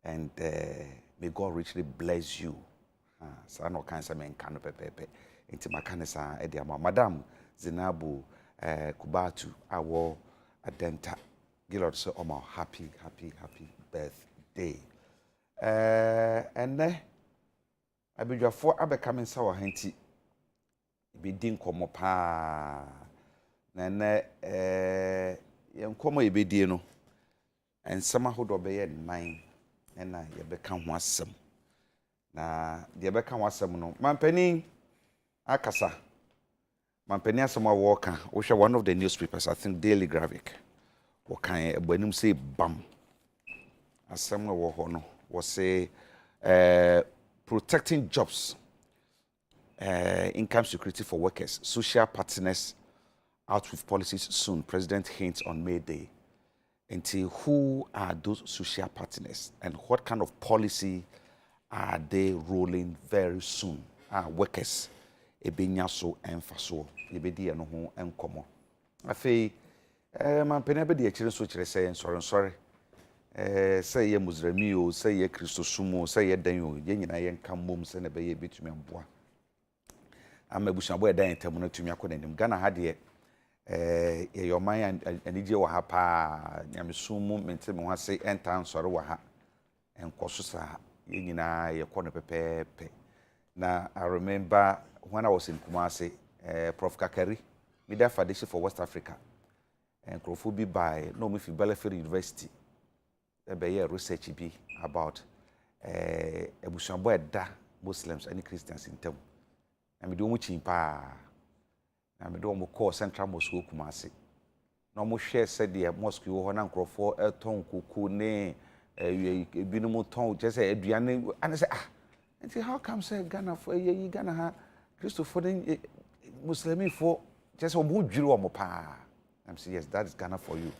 and may God richly bless you. So no cancer men can pepe. Into my canisa, Ediama, Madam Zinabu Kubatu, our Adenta. Gilord so happy birthday. And then I be your four abe coming sour henty. Be din komo pa. Nene yem komo ibe di no. And some who obey 9 and I become wasem. Na the become wasem no. Mampeni akasa. Mampeni asama walker, which are one of the newspapers, I think Daily Graphic. Wakan when him say bam. Asama wo hono was say protecting jobs, income security for workers, social partners out with policies soon. President hints on May Day. Until who are those social partners and what kind of policy are they rolling very soon? Workers, ebenyaso enfaso, ebedi eno ho enkomo. Afei, man penebe de akire so kire say sorry. Say ye Musremi o, say ye Christosumo, say ye dan o, ye nyina ye nka mom se na be ye betumi amboa. Amabushabo e dan entamu na tumi akodanim. Ghana ha de your mind and ije wa ha pa nyamesumu mente me ho ase enta nsore wa ha enkoso sa ye nyina ye kono pepepe. Na I remember when I was in Kumasi, Prof Kakari, Media Foundation for West Africa, and Krofobi by no me fi Bellefield University. Be research be about ebusuabo eda Muslims and Christians in town. And we do much in pa. And we do mo call Central Mosque Kumasi. No mo share said the mosque ho na nkrofo eton kuku ne ebinumu ton just say aduane and say and how come say Ghana for ye Ghana ha Christopher Muslimi for just omo dwiru omo pa. I'm say yes, that is Ghana for you.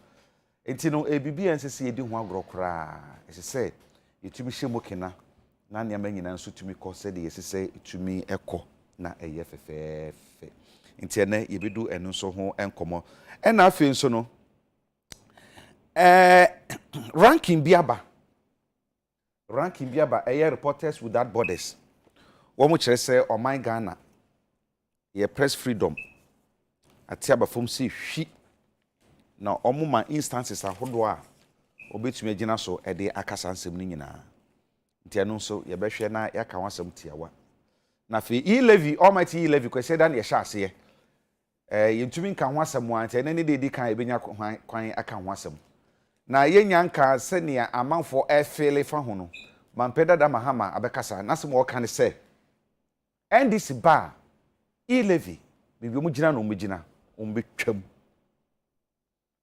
Etino ebibi ensese edi ho agro kra ese say etumi hye mokena na ne amanyina nso tumi ko se de ese say etumi ekọ na eye fefefe entiene yebedu enu nso ho enkomo ena afi nso no ranking biaba eye Reporters Without Borders wo mo kire say o my Ghana ye press freedom atiaba fom si hwi na omuma instances ahodo a obetumi agina so ede akasa nsem ni nyina ntiano so ye behwe na yaka wasem tiawa na fe e-levy almighty e-levy kwese dan ye hya ase yentumi nka ho asem a ntia ne de kan ebenya kwan aka ho asem na yenya nka senia amanfo efele fa ho no mampeda da mahama abekasa na sem wo kan se NDC ba e-levy bibi mu gina no mu gina betwam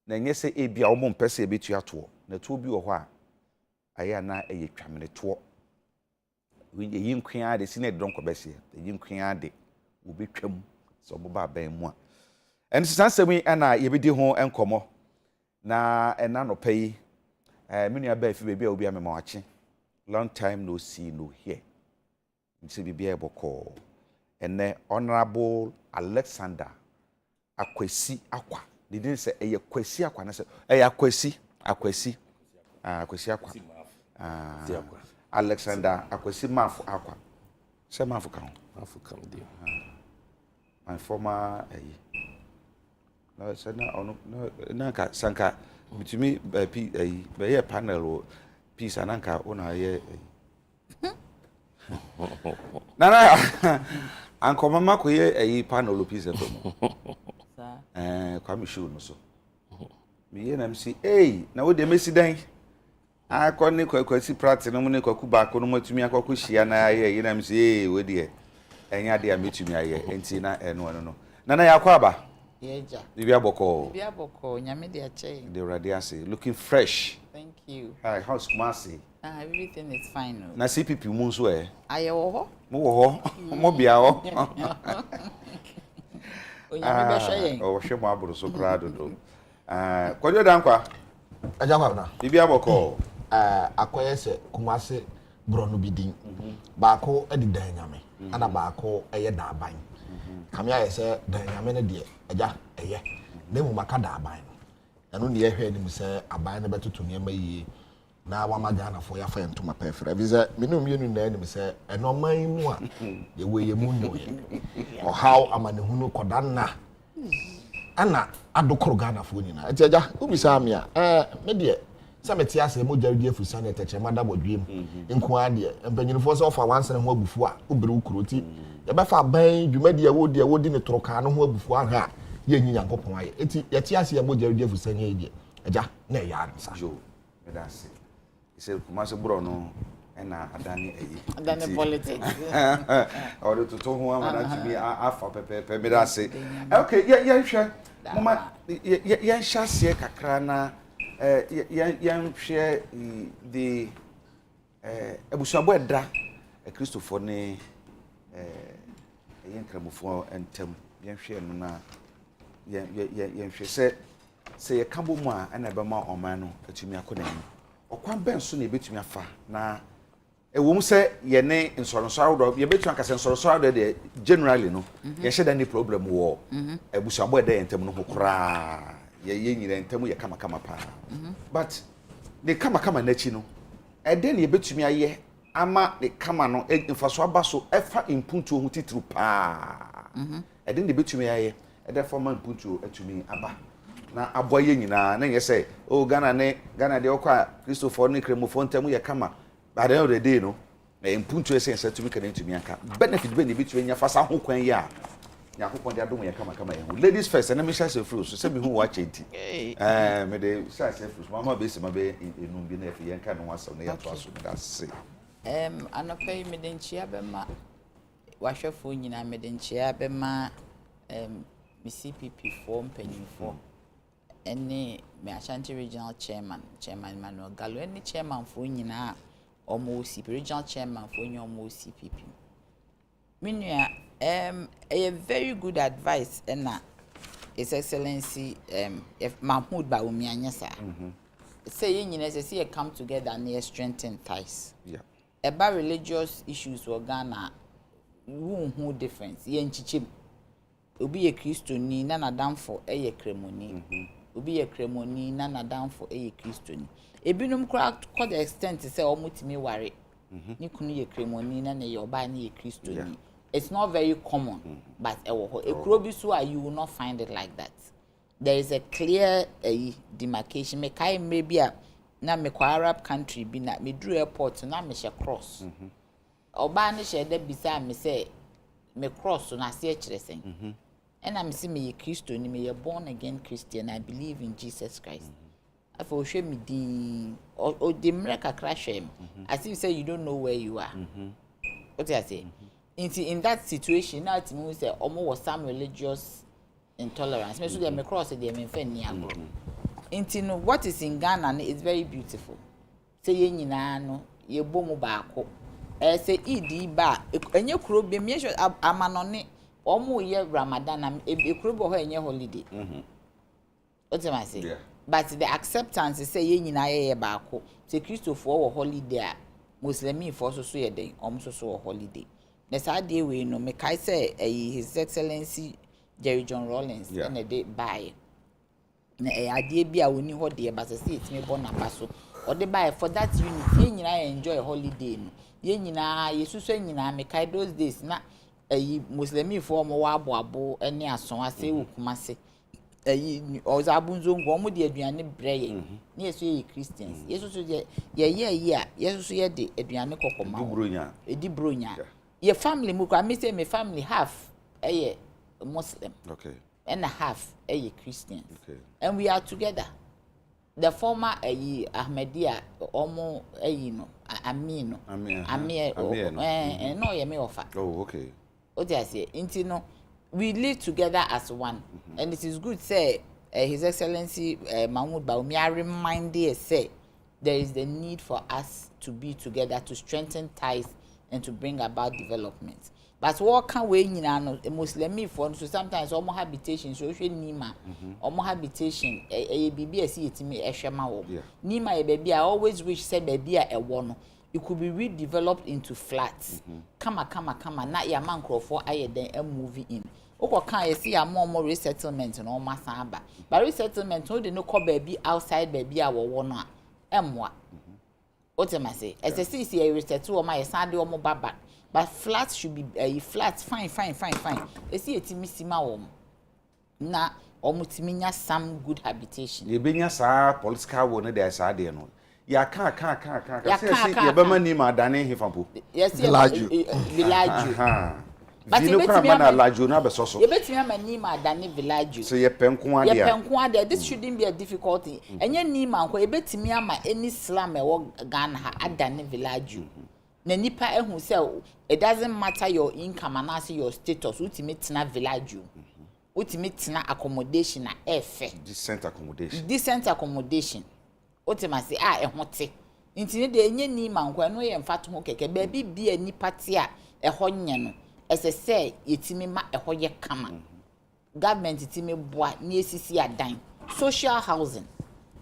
na nyese ebia omo mpese ebetu ato na to bi wo ho a aya na eye twamene to yi nkwan de sine donko bese yi nkwan de wo betwam so bo ba ban mu a en sisansemi na yebedi ho enkomo na ena no pay menu aba fi bebi a obi amema wache long time no see no hear nti bibia eboko ene Honorable Alexander Akwesi Akwa didn't say a kwesi akwa na say akwesi akwa Alexander Akwesi Mafu Akwa say Mafu kan dey my former no say na ka sanka bitumi be panel peace ananka ona ye na ankoma makoye panel peace FM kwame show no so me ye na msi na wo de mesi dan akone kwakwasi practice no ne kwaku ba ko no matumi akoko hia na ye na msi wo de enya de ametumi aye enti na eno no na yakwa aba yeja bibia boko nyame de ache the radiance looking fresh. Thank you. Hi, how's Kumasi? Everything is fine. Na CPP mu nso aye wo ho mo wo ho mo bia ho onyame be hwe o hwe mo aburo so kra dodo kodjo dankwa aja kwa na bibia boko akoye se Kumasi bronu bidin baako edi dan nyame ana baako eye da aban kamia ye se dan nyame ne de aja eye na mu maka da aban no eno ne ye hwe ni mu se aban ne betoto ne ma yie na wama Ghana for ya fa ntoma pefra bize menum yenu na anim se enoman mu a ye we ye mu no ye o how amanehunu kodanna ana adokoro Ghana fo nyina etiaja ubisa me a me de se meti ase mo jarudi afusa na teche mada bodwem nko ade empanyinfo se ofa wansene ho abufu a obere ukuroti ye be fa ban dwumadi a wodi ne toroka no ho abufu aha ye nyi Yankopon aye eti ye ti ase mo jarudi afusa nya ye eja na ya ansa jo me da se ise kumase bro no na adani politics or to ho amana to be afa pepe me da se okay ye hwe mama ye hye kakra na ye hwe the ebusuabo edra Christopher ne ye nkramofo entem ye hwe no na ye hwe se ye kambo mu a na be ma oman no atumi akona ni okwan ben so na ebetumi afa na ewom se ye ne nsoro do ye betumi akase nsoro do de generally no ye hye da ni problem wo ebusuabo eda entem no hokra ye nyira entem ye kama pa but the kama na chi no ede na ye betumi aye ama the kama no mfaso abaso efa impuntu ohu titru pa ede na betumi aye ede forma impuntu atumi aba na aboye nyina na ye say oh Ghana de okwa Christopher ne kremofo ntemu ye kama by the end of the day no impuntu essence to me can to me anka benefit be ne bitu nya fasa ho kwan ya Yakopon de adom ye kama ye ladies first and me share fruit so say me hu watch enti me de share fruit mama be se ma be enum bi na efe ye nka no wasam na ya to aso da se anopai me de nchia be ma wahwefo nyina me de nchia be ma me CPP for mpanyinfo any me Ashanti regional chairman Manuel Gallo any chairman for nyina omo CPP regional chairman for nyina omo CPP minua a very good advice na His Excellency if Mahmoud ba umi anyasa say nyina say see come together and strengthen ties about religious issues for Ghana who difference ye nchichim obi ye Kristoni na nadamfo eye kremoni obi ye kremoni na nadamfo eye Kristoni ebinum kra to the extent say omutimi ware ni kunu ye kremoni na ye oba na ye Kristoni it's not very common but ekro bi so you will not find it like that. There is a clear demarcation me kai maybe na me kwa Arab country bi na me drew airport na me she cross oba na she da bisa me say me cross na se kire sen and I'm see me Christian me born again Christian. I believe in Jesus Christ. If I show me the miracle crash him as if say you don't know where you are. What do I say? In that situation now it means say almost some religious intolerance. Me so they me cross they me fe ni agro. Inti no what is in Ghana is very beautiful. Say ye nyina no ye bomu baako. Say idi ba enye kuro be me sure amanone omo ye Ramadan am ekuro bo ho enye holiday. What am I say? Yeah. But the acceptance is say ye nyina ye baako. Say Christopher wo holiday Muslimi for so ye den omo so holiday. The sad day we no me kai say His Excellency Jerry John Rawlings and a day by na idea bi a woni ho de ba say it me born na so or the buy for that unit ye nyina enjoy holiday no ye nyina yesusu nyina me kai those days na Muslimi for mo wa aboabo ene ason ase wokumase ozabunzo ngo mo de aduane breye na yesu ye Christians yesusu ye a yesusu ye de aduane kokoma edi bronya your family muka me say my family half Muslim okay and a half Christians okay and we are together. The former Ahmadiyya omo no Amino no ye me offer. Oh okay. What I say inti no we live together as one and it is good say His Excellency Mahmoud Baumi I remind you say there is the need for us to be together to strengthen ties and to bring about development. But what can we no Muslimi for so sometimes omo habitation so hwe nima omo habitation bibi asi etimi ehwema wo nima e baby I always wish say baby a ewo no it could be redeveloped into flats kama na ya mankrofo ayeden a movie in okwa kan yesi ya more resettlement no masan aba but resettlement no dey no call baby outside baby a wo no a emwa What am I say? As a CC, I reset to my Sunday or more back. But flats should be flats, fine. You see, it's missing my home. Na omutiminya some good habitation. You bring us a political one, there's a dear no. Ya can't. You better name a Danny Hifapu. Yes, village. But you can't manage large, you never saw so. You bet me a name a Danny village. So you're Penquadia. This shouldn't be a difficulty. And your name, uncle, you bet me any slam or gun at Danny village. Nenipa who say it doesn't matter your income and also your status, ultimate na village. Ultimate na accommodation na efe. Decent accommodation. Ultimate say ehwote. Intine de enye ni mankwa no ye mfa to ho keke ba bi bia ni party a ehwo nye no. Ese say yetimi ma ehwo ye kama. Government itimi boa ni esisi adan. Social housing.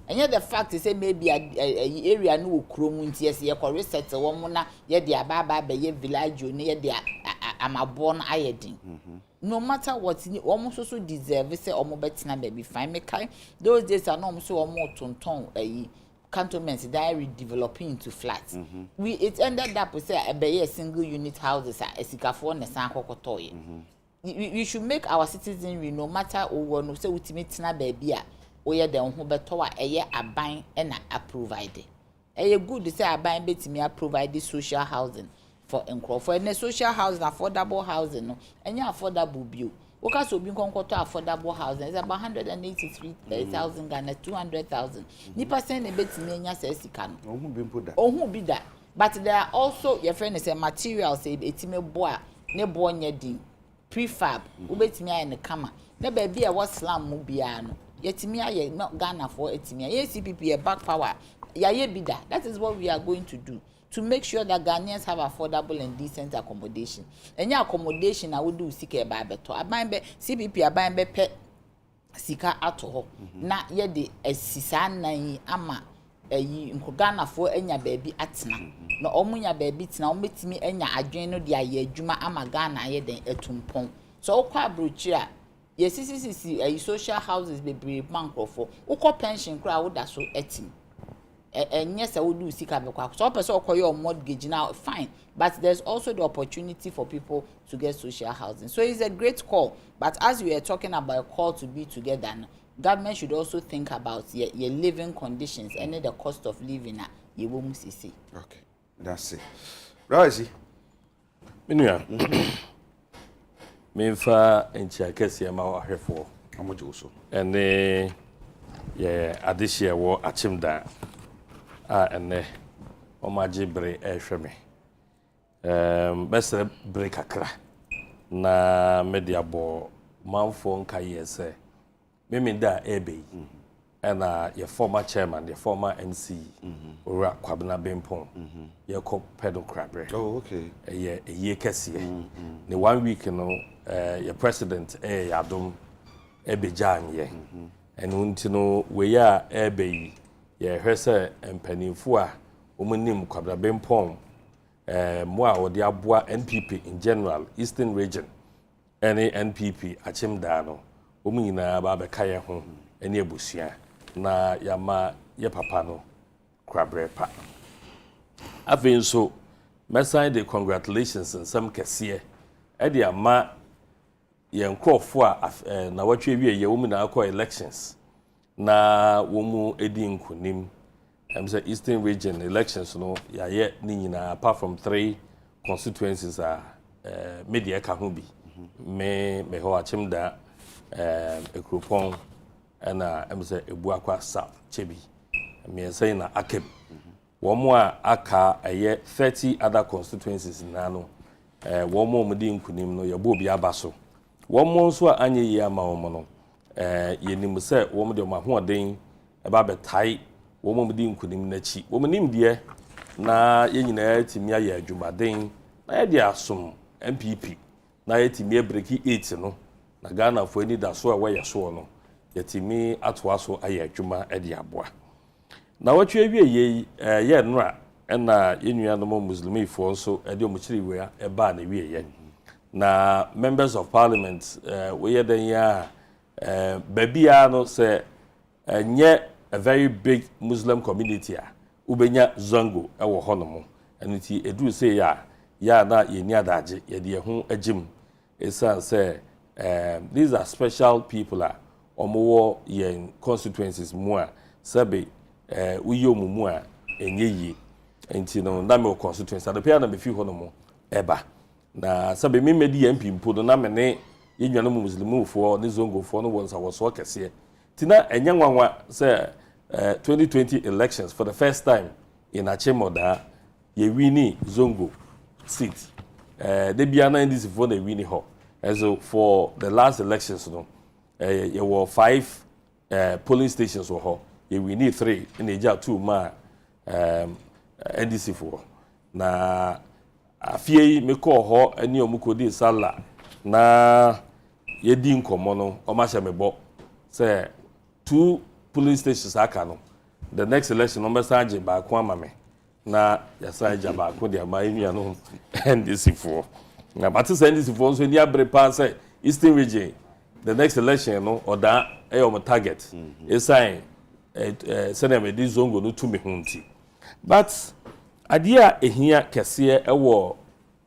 And yet the fact is maybe a area no krom nti yes ye ko reset wo mo na ye de ababa be ye village o ne ye de amabon ayedin. No matter what ni almost so deserve say omo betina baby fine me kai those days are no so omo tonton cantonments diary developing into flats. It ended up say a single unit houses esikafo na san kokotoye. We should make our citizenry no matter o no say ultimate na baby a oye de ho beto a eye aban na approvide. Eye good say aban betimi approvide social housing for for any social housing, affordable housing no enya affordable bio. Oka so bi nkonkoto affordable housing is about 183,000 Ghana 200,000. Nipa say na betimi enya say sika no. Ohun bi mpo da. Ohun bi da. But there are also your friend say materials say etime boa ne bo nya din prefab obetimi aye ne kama. Na ba bia was slam mu bia no. Yetimi aye Ghana for etimi aye CPP a back power. Yaye bida. That is what we are going to do to make sure that Ghanaians have affordable and decent accommodation. And your accommodation I would do sika ba beto. Aban CPP aban be pe sika ato ho. Na ye de asisa nan ama nko Ghana for enya baabi atena. Na omunya baabi tena ometimi enya adwen no de aye adwuma ama Ghana ye den etumpon. So okwa abrochi a yes social houses bebre bankrofo. Ukọ pension kra wo da so etim. And yes, I would do sika bekwa. So person call your mortgage now, fine. But there's also the opportunity for people to get social housing. So it's a great call. But as we are talking about a call to be together, government should also think about your living conditions and the cost of living. Okay, that's it. Rosie, Minya, Minfa and Chiakesi am our here for. How much also? And Adekye wo achimda. Ene omaji bre ehweme bese bre kakra na media bo manfo nka yese meme da ebe na your former chairman, the former MC Ora Kwabena Bempon your co pedal crabre. Oh, okay. A year kese the 1 week no your president Yadom Ebejan ye and untino we ya ebe ye hwese empanimfo a omunim Kwabena Bempon mo a odi aboa NPP in general Eastern region any NPP achimda no omu nyina ba be kaye ho ene abusua na yama ye papa no Kwabre pa afi nso mesan de congratulations and some kese e de ama ye nkrofo a na watwe wie ye omu na akọ elections na womu edi nkunim say Eastern region elections no ya ye ni nyina apart from 3 constituencies media ka ho bi me ho achimda ekropon ana say ebu akwa south chebi me say na akeb womo a aka aye 30 other constituencies na no womo mudi nkunim no ye bo bi abaso womo nso a anye yi ama womo no yenim say womo de mahoden eba betai womo mudi nkunim na chi womo nim de na ye nyina timi aye adwumaden na ye de asom MPP na ye timi breaki 8 no na Ghana for any da so a we so no yetimi atoa so aye adwuma e de aboa na watwe wie ye nra na yenua no muslimi fo nso e de omuchiri we e ba na wie ye na members of parliament we ye den ya babia no say nye a very big Muslim community ubenya zongo ewo honomo eno ti edu say ya na ye ni adaje ye de ho agim esan say these are special people omowo ye constituencies mu a sabe uyo mu a enye yi enti no na me constituency adepia na me fi honomo eba na sabe me medi MP mpo do na me ne ye nwana mu muslimufo ne zongofo no wonsa wo so kese tina enya nwanwa say 2020 elections for the first time in Achemoda ye wini zongo seat they be ana this for the wini ho as for the last elections no there were 5 polling stations were ho ye wini 3 in eja 2 ma NDC for na afie me call ho ani omukodi sala na ye di nkomo no o ma hye me bo say 2 polling stations aka no the next election number sanje ba ko amame na ya sanje ba ko de ama enua no NDC for na but say NDC for so ni abre pa say Eastern region the next election no oda e o target e sign sene me di zongo no to me hunti but adia ehia kese e wo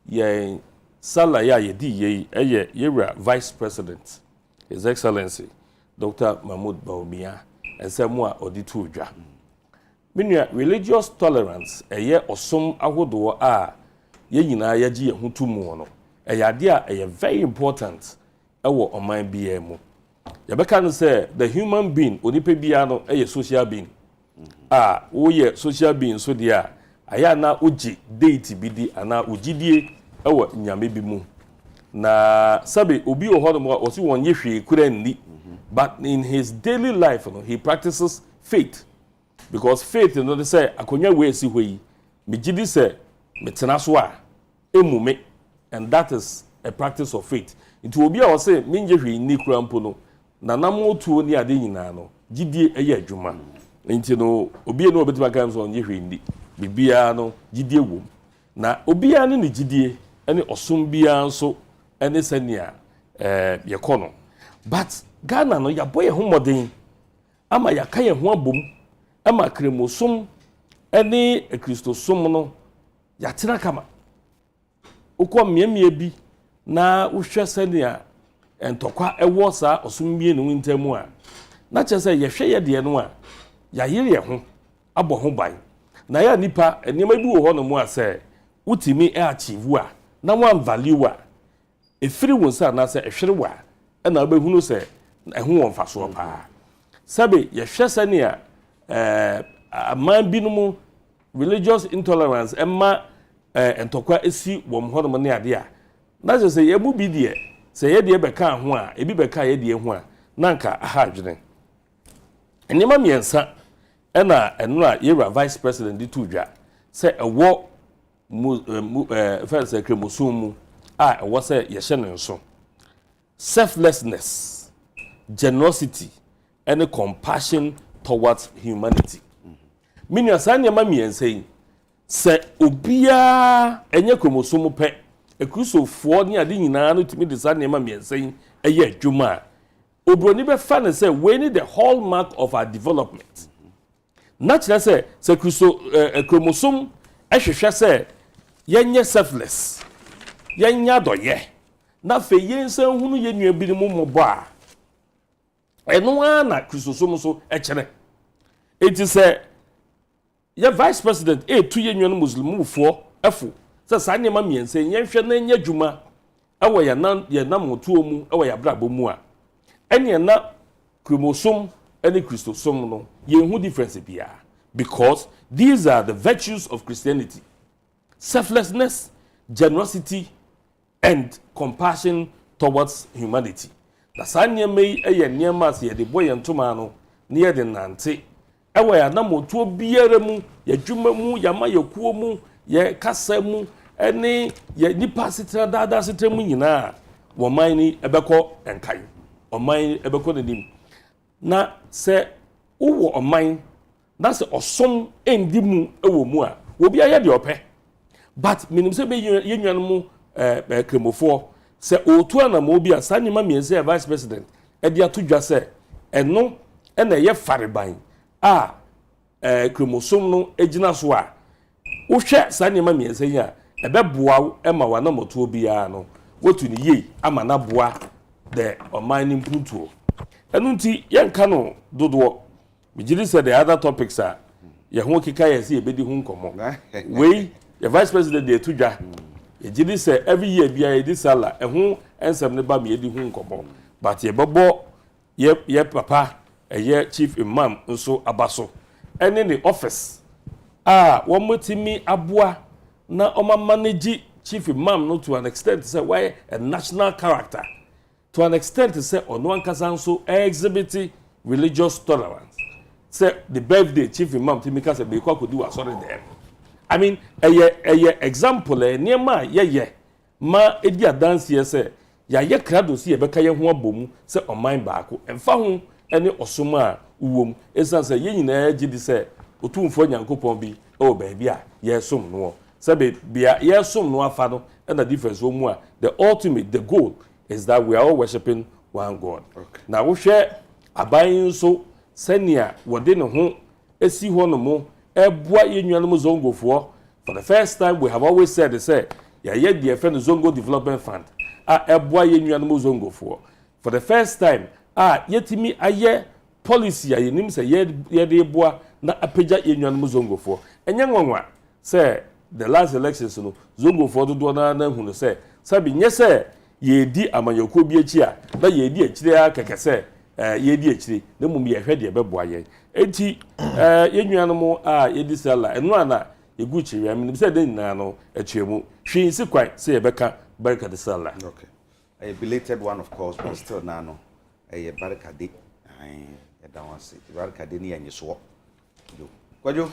ye sala ya ye di ye yewra vice president his excellency Dr. Mahmoud Bawumia ensemu a oditu odwa menua religious tolerance eye osom ahodo a ye nyina ya gi yehutu mu no ade a eye very important ewo oman bia mu yabeka no say the human being onipa bia no eye social being wo ye social being so dia aya na ogi deity bi di ana ogidie ewo nyame bi mu na sabe obi ohodom o si won ye hwe kura nni. But in his daily life, he practices faith. Because faith, they say, akonya we si hwe, me gidi say, me tena so a, emume, and that is a practice of faith. Itu obi a say, minje hwe ni kura mpo no, na namo tuo ni ade nyina no, gidi eye adwuma. Nti no, obi no obetima kan so onye hwe ndi, bibia no gidi wom. Na obi a ne gidi, ene osom bia nso, ene senia ye kono. But Ghana no ya boye ho modern ama ya ka ye ho abom ama kremosom ene kristosom no ya tena kama ukọ miemie bi na uhwe senia entokwa ewo sa osommie no ntamu a na chese ye hwe ye de no a ya yire ye ho abọ ho ban na ya nipa enema bi wo ho no mu a se utimi achieve a na wan value a efiri wonsa na se ehwere wa na obehunu se ehu won faso pa sabe ye hwese ne a man binumu religious intolerance emma entokwa esi wom hono ne ade a na je se ye mu bi de se ye de beka ho a ebi beka ye de ho a nanka aha adwene enema miensa na eno a yewra vice president di tudwa se ewo first sekremosun mu a ewo se ye hye ne nso selflessness, generosity, and compassion towards humanity. Mini asanya mami ensei se obia enye kromosomu pe ekrusofuo ne ade nyina no timi de sanya mami ensei eye adwuma obroni be fa ne say we need the hallmark of our development. Naturally say se kromosom ehwehwe say yenye selfless yenya doye na fe yensan hunu ye nua bi mu mobo a eno ana kristosom so ekere enti se ye vice president tu ye nua no muslimufo efo se sa ne ma miense ye hwe na nya dwuma ewo ye na motuo mu ewo ya brabo mu a ene na kromosom ene kristosom no ye hu difference bia because these are the virtues of Christianity: selflessness, generosity, and compassion towards humanity. Na sanye mei eye niema se ye de boye ntoma no ne ye de nante ewe ya na motuo biere mu ya dwuma mu ya ma ya kuo mu ya kasa mu ene ya nipa sitra dada sitra mu nyina wo man ni ebekọ enkai o man ebekọ nanim na se uwo o man na se osom endi mu ewo mu a obi aye de opẹ but minim se be yenwan mu kremofo se otu ana mo bi asanye ma miense vice president e dia to dwa se eno na ye fareban chromosome no ejina so a wohwɛ saa nneɛma mmiɛnsa yi a ɛbɛboa ɛma wana moto biara no wotu ne yie ama na boa the ɔman ne mpuntuo ɛno nti yɛnka no dodoɔ megye sɛ the other topics a yɛho keka yɛ sɛ yɛbɛdi ho nkɔmmɔ wei yɛ vice president de ɛto dwa yɛgye sɛ every year biara yɛdi sala ɛho ɛnsɛm ne ba me yɛdi ho nkɔmmɔ but yɛbɛbɔ yɛ papa ɛyɛ chief imam nso aba so ɛne ne office a wɔn motimi aboa na ɔma manage chief imam no to an extent say why a national character to an extent say ɔno ankasa nso exhibit religious tolerance say the birthday chief imam timi ka say be kwa kodi wa sorry there I mean a example nneɛma yɛyɛ ma edi adanse say ya ye krado si yɛbɛka yɛ ho abomu sɛ ɔman baako ɛmfa ho ɛne ɔsom a uwom esan sɛ yɛn nyinaa gye di sɛ otumfo nyankopɔn bi ɛwɔ baabi a yɛsom no sɛ bia yɛsom no afa no ɛna difference wɔ mu a the ultimate the goal is that we are all worshiping one God. Okay. Na wohwɛ aban nso sɛnea wɔde ne ho esi hɔ no mo ɛboa yɛn nuanom zongofoɔ for the first time we have always said say yɛyɛ deɛ fɛ no Zongo Development Fund a ɛboa yɛn nuanom zongofoɔ for the first time a yɛtimi ayɛ policy a yɛnim sɛ yɛde boa na apagya yɛn nuanom zongofoɔ ɛnyɛ nwanwa sɛ the last elections no zongofoɔ dodoɔ na hu no sɛ sabi nyɛ sɛ yɛdi amanyɔkuo bi akyi a na yɛdi akyire a kɛkɛ sɛ yɛdi akyire na mmom yɛhwɛ deɛ ɛbɛboa yɛn enti yɛn nuanom a yɛdi sala ɛno ana yɛgu kyiri am nim sɛ de nyinaa no atwemu hwee nsi kwan sɛ yɛbɛka barka de sala. Okay, a belated one of course but still nano a barka de ɛda wase barka de ne yanyeso yo kwadwo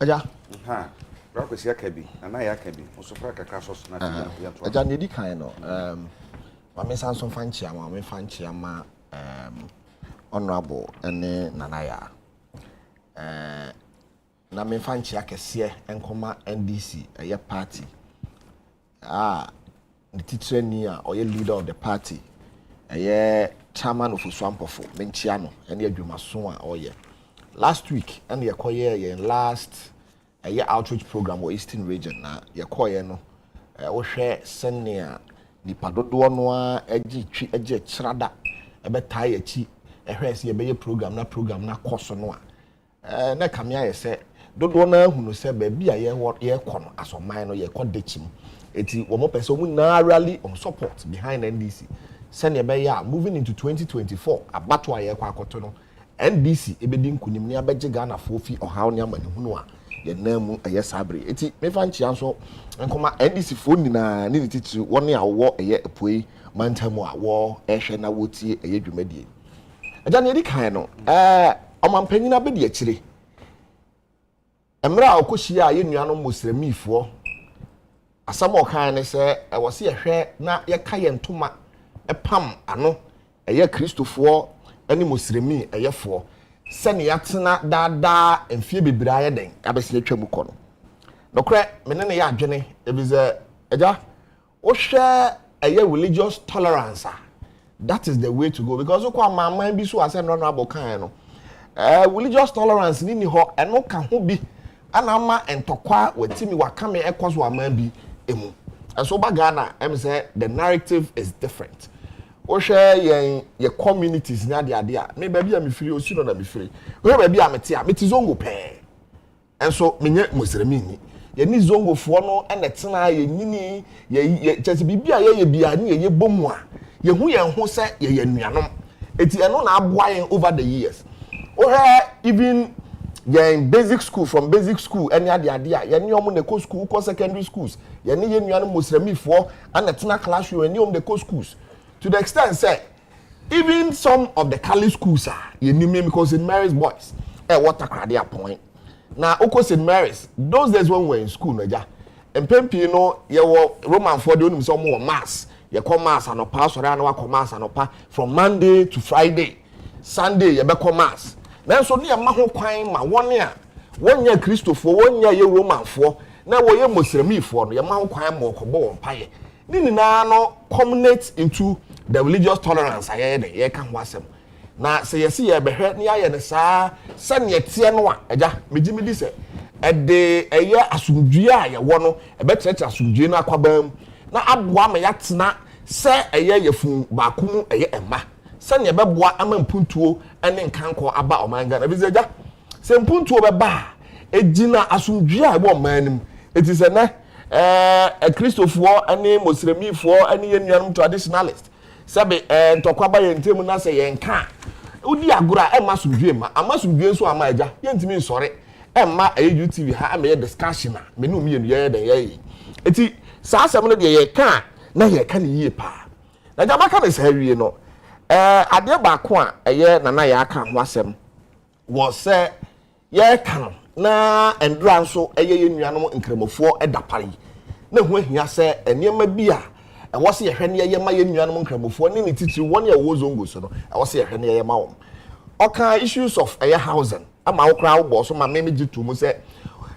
aja ha rakwesi akabi ana ya akabi osofra kakra so na ya to aja ne di kan no ma me sanso fanchia ma me fanchia ma honorable ene nanaya na me fanchia kese enkoma NDC eye party the teacher ni a oye leader of the party eye chairman of Uswampofo menchia no ene adwumaso a oye last week and ye koye ye last a year outreach program or Eastern region na ye koye no wo hwe senia nipa dodo no a agi twi agi kirada ebetai achi ehwe se ye beye program na koso no a na kamia ye se dodo na hunu se ba bia ye kono asoman no ye kodechim eti wo mo pese mu na rally on support behind NDC senia be ya moving into 2024 abato aye kwa akoto no NDC ebedi nkunim ne abegye Ghana fofi ohaw ne amane hunu a ye namu eye sabre eti mefa nchia so nkoma NDC fo nyina ne titiri woni awo eye epoi mantamu awo ehwe na wotie eye dwumadie aja ne edi kan no omampanyina be de akire emra okohia ye nuanom muslimifo asam okan ne se wose yehwe na ye ka ye ntoma epam ano eye kristofo ani muslimi eyefo sene yatena dada emfie bebira ye den abese atwam kɔ no nokre mene ne ya adwene ebize eja wo hwɛ eye religious tolerance that is the way to go because okwa maman bi so ase no abokan no religious tolerance ni ho eno ka ho bi ana ma entokwa watimi wakame ekoso aman bi emu enso ba Ghana em say the narrative is different o hwɛ ye communities na de ade a me ba bia me firi osi no na me firi o ba bia meti zongo pɛ enso menye musremi ni ye ni zongo fo no ene tena ye nyini ye chese bibia ye bia ni ye bomu a ye hu ye ho sɛ ye nuanom eti eno na aboa ye over the years o hwɛ even ye in basic school from basic school any ade a ye ni omo ne ko school ko secondary schools ye ni ye nuanom musremi fo ene tena classroom ni omo de ko schools to the extent say even some of the Catholic schools are you name because St. Mary's boys water cradia point now oko St. Mary's those days when we were in school naja empempi no ye wo Roman for the only some more mass ye come mass anopa sorry na wa come mass anopa from Monday to Friday Sunday ye be come mass na so ne ma ho kwan ma won a wonya Christopher wonya ye Roman for na wo ye Muslim for no ye ma ho kwan ma okobo won paye ni na no culminate into the religious tolerance ayede ye kan wasem na se yesi ye behwe ne aye ne saa se ne tie no a agya megimidi se ede eye asumdue a ye wo no ebetrete asumdue no akwabam na aboa ma yatena se eye yefun ba ku eye emma se ne beboa ama mpuntuo ene nkanko aba omanga na bize agya se mpuntuo beba ejina asumdue a wo manim eti se ne Christopher ene Mosremifo ene yenuanum traditionalist sabe ntokwa ba ye ntemu na se ye nka odi agora e ma sumdue ma ama sumdue so ama agya ye ntimi nsore e ma UTV ha ama ye discussion a me no mienu ye den ye eti saa asem no de ye ka na ye ka ne yie pa na jama ka ne sa wie no ade ba ko a eye nana ya aka ho asem wo se ye ka no na endra nso eye yenuanom nkremofo edapare na hu ahia se enema bi a ɛwɔ se yɛhwɛ ne yɛ ma yɛ nuanom nkramofo ne ne titiri wɔn yɛ wɔ zongo so no ɛwɔ se yɛhwɛ ne yɛ ma wɔn ɔka issues of ɛyɛ housing ama wo kra wo bɔ so ma me gye to mu sɛ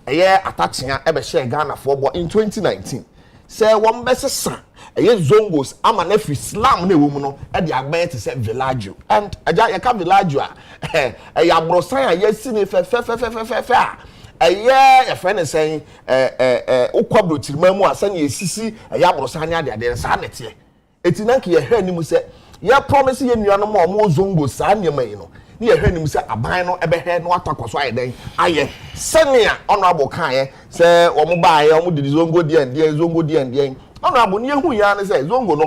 ɛyɛ atachia ɛbɛhyɛ Ghana fo bɔ in 2019 sɛ wɔn bɛsesa ɛyɛ zongos ama na fi slam na ɛwɔ mu no ɛde agbɛn te sɛ villaggio and agya yɛka villaggio a ɛyɛ abrosan a yɛsi ne fɛfɛfɛfɛfɛ a eye e friend say ukwabro tirima mu asa na esisi eye abrosan ade ade sa nete eti nanke ye hwa nimu se ye promise ye nuanom a mo zongo sa nyema yi no ne ye hwa nimu se aban no ebe hwe no atakoso aye den aye senia honorable kan ye se omo ba ye omo didi zongo die honorable ne hu ya ne se zongo no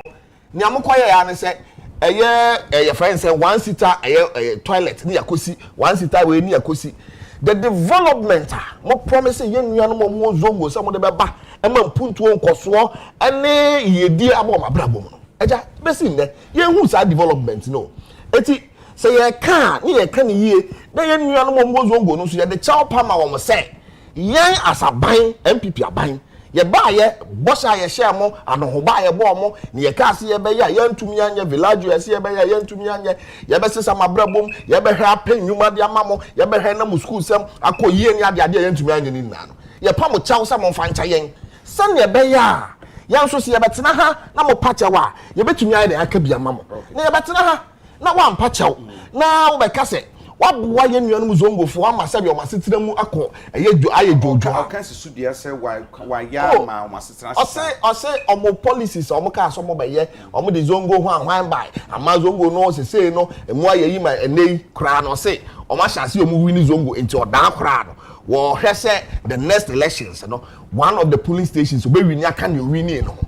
ne amokoye ya ne se eye friend say one seater eye toilet ne yakosi one seater we ne yakosi the development mo promise ye nuanom mo zongo se mo de beba e ma mpuntuo nkoso ene yedi abo ma brabo mo eja besi nde ye hu sa development no eti se ye ka ne ye ka ne yie na ye nuanom mo zongo no so ye de chaw pa ma wo mo se yen asaban MPP aban ye ba ye bosha ye share mo anoho ba ye bo mo ne ye ka se ye be ya ye ntumi anya village ye se ye be ya ye ntumi anya ye be sesa mabrabom ye be hwa panyuma de amamo ye be hwa na mu school sem akoyie ni ade ye ntumi anya ni nna no ye pa mo chaw sa mo fa ncha yen se ne be ya yan so se ye betena ha na mo pacha wa ye betumi anya de aka bia mamo ne ye betena ha na wa mpachaw na wo be ka se wabuwa ye nuanom zongofo ama sabe o masetira mu akọ aye jojo o kan sisu dia se wa ya ma o masetira o se omo policies omo ka so mo be ye omo de zongo ho ahwan bai ama zongo no se no emu aye yi ma enei kra no se omo ahase omo wini zongo enti odan kra no wo hwese the next elections no one of the polling stations obe wini aka ne wini no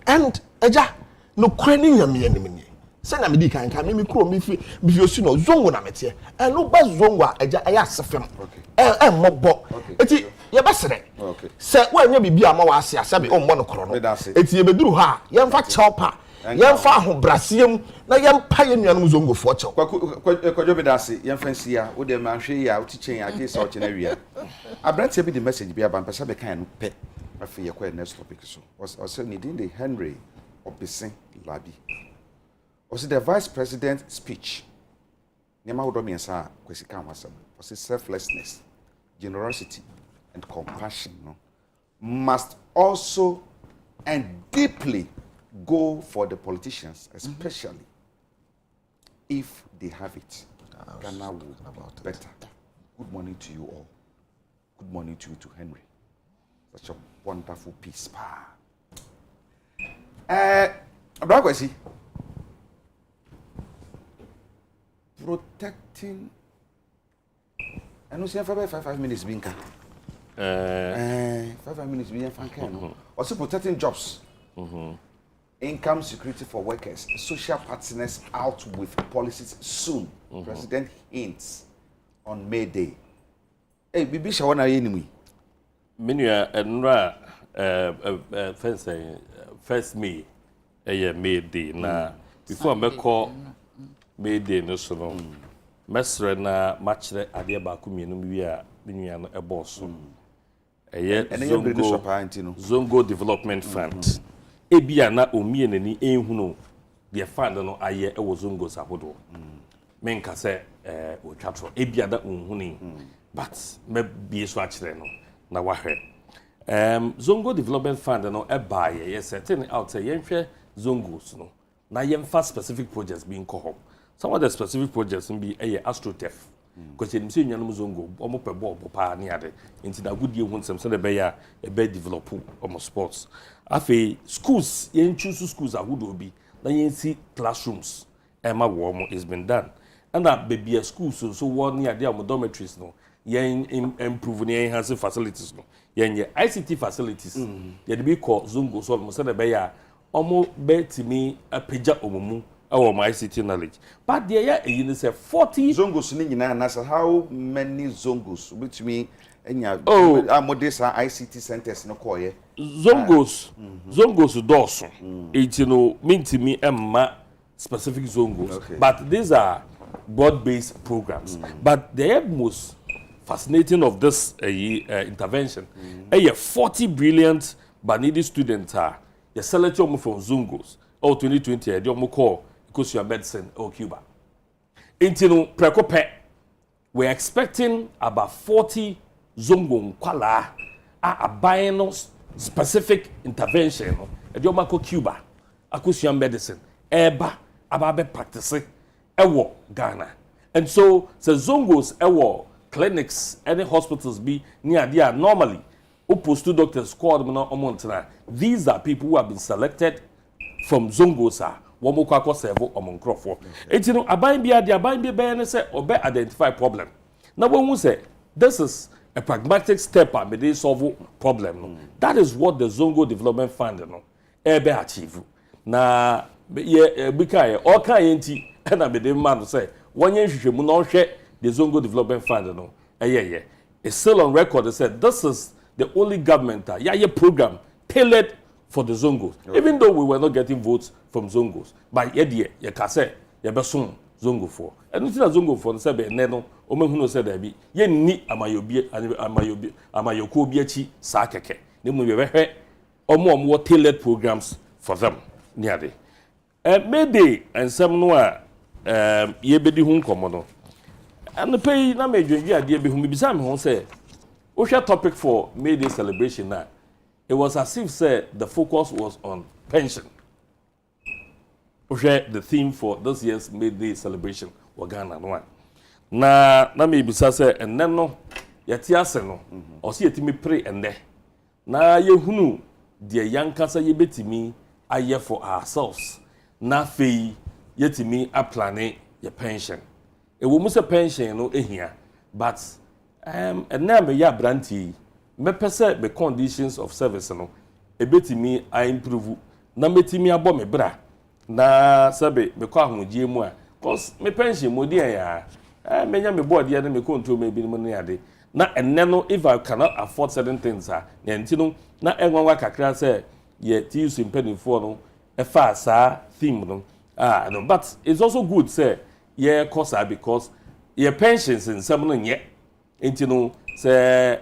and eja no kwani nyame anim se na me di kan me kro me fi osi no zongo na mete e no ba zongo a eja aya asefem mobo eti ye besere se wa nya bibi ama wa ase asabe o mo no kro no eti ye beduru ha ye mfa chawpa ye mfa ahobrasiem na ye mpa ye nuanom zongo fo chaw kwajo bedase ye mfa nsia wo de ma hwe ya utichen ade se o che na wia abrante bi the message bi aba mpesa be kan no pe afi ye kwa next topic so o se needing the Henry Obisen Labi. Was the vice president's speech? Nema wodo miensa kwesi kan wasam. Was selflessness, generosity, and compassion must also and deeply go for the politicians, especially if they have it. Ghana will better. Good morning to you all. Good morning to you, to Henry. Such a wonderful piece. Abrakwesi. Protecting and we say 5 minutes being 5 minutes being fankan. Also protecting jobs, income security for workers, social partners out with policies soon. President hints on May Day. Hey, Bibi Shawana enemy. Menua Enra first May May Day na before me call May Day no so no mesre na machre ade ba ku mienu wi a menua no e boss Zongo Development Fund ebia na omie nani enhunu the fund no aye e wo Zongo sabodo menka se otwatro ebia da onhuni but me bie so achre no na wahwe Zongo Development Fund no e ba ye setting out say yenhwe Zongos no na yemfa specific projects being called. some of the specific projects be astrotef because you see nyanum zongo omo pe ball pa ni ade nti na good ye hu nsem so the be ya e be develop omo sports afi schools yen choose schools ahudo bi na yen see classrooms ema wo mo is been done and that baby schools so one near their dormitories no yen improve ni enhance facilities no yen ye ICT facilities ye de be call zongo so mo so the be ya omo be timi apeja omumu our my ICT knowledge. But there yeah, you say 40 Zongos ni nyina na how many zongos which mean enya modesa ICT centers no koye. Zongos doso. It you know mean to me emma specific zongos. Okay. But these are broad-based programs. But the most fascinating of this intervention, 40 brilliant Banidi students are you select them from Zongos. 2020 they call because you are medicine or Cuba. Intino precope, we're expecting about 40 zongo kwala a buying specific intervention. And you call Cuba, acoustic medicine, eba ababe practice, ewo Ghana. And so zongos ewo clinics, any hospitals be near there normally. Opposed to doctors called them. These are people who have been selected from zongosa. Womo kwako servo omonkrofo enti no aban bia de aban bia be ne se obe identify problem na wonu say this is a pragmatic step and they solve problem no that is what the Zongo Development Fund no ebe achieve na ye bika all kan enti na be de man say wonye hwehwemu na ohwe the Zongo Development Fund no it's still on record. They said this is the only government program tailored for the Zongos, even though we were not getting votes from Zongos. But ye can say, ye beson Zongo for. And nothing a Zongo for the Sebe Neno, Omehuno said, there be ye ni amayoko biachi sakeke. They will be or more tailored programs for them near day. Mayday and some noir ye bedi hum commono. And the pay na major year, dear be whom be some who say, Osha topic for May Day celebration now. It was as if said the focus was on pension. The theme for this year's May Day celebration was Ghana one. Na maybe say and then no yet no or see it me pray and there. Na ye hunu dear young cancer ye beti me a year for ourselves. Na fee yet me a planning your pension. It will miss a pension no here, but and now me ya branty. Me pese the conditions of service no ebetimi I improve na metimi abo me bra na sabe me kwa ahunjie mu a cause me pension mo dia ya menya me board ya na me control me bi no na ade na enne no if I cannot afford certain things na ntino na enwanwa kakra say ye ti use penifo no e fa sa theme no no but it's also good say ye cost because your pensions in some no nye ntino se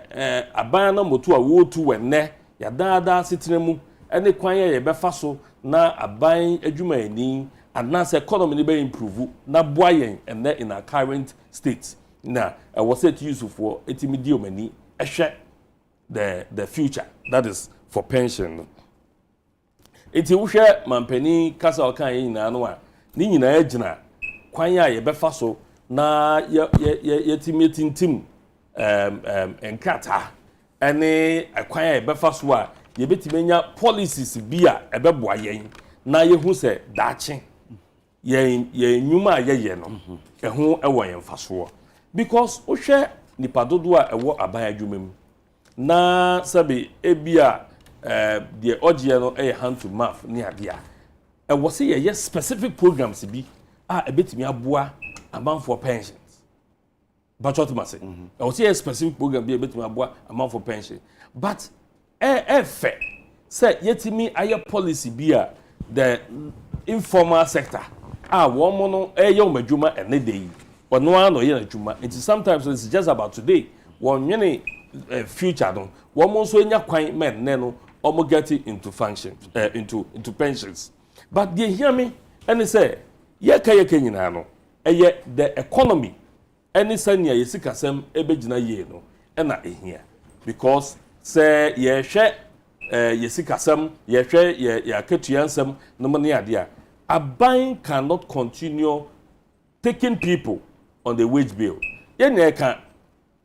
abana motu a wotu wenne ya dada sitremu ene kwan ye befa so na aban adwuma ani anase economy ni be improve na boa yen ene in our current state na was it useful for etimidi omani ehwe the future that is for pension enti wo hwe mampani kasa okan yin na no a ni nyina agina kwan ya ye befa so na ye timitintim enkata ene akwan ya befa so a ye betimenya policies bi a ebeboa yen na ye hu se daache ye nyuma ye no eho ewo yen faso because o hwe nipa dodo a ewo aban adwumam na sabe ebia the ogie no hand to mouth ni ade a ewo se ye specific programs bi a ebetimi aboa aban for pensions. But what must say? I will see a specific program be a bit more amount for pension. But fair. Say yet me a policy be the informal sector. One mono young majuma and a day. Or no one or juma. It is sometimes it's just about today. One many future don't. One more so in your quiet men neno almost getting into function into pensions. But they hear me and they say, yeah, Kayakano. And yet the economy. Any sanya yesikasem ebegina ye no na ehia because say ye hwe yesikasem ye hwe ye aketuansem no mo ne ade a aban cannot continue taking people on the wage bill. Yeah, can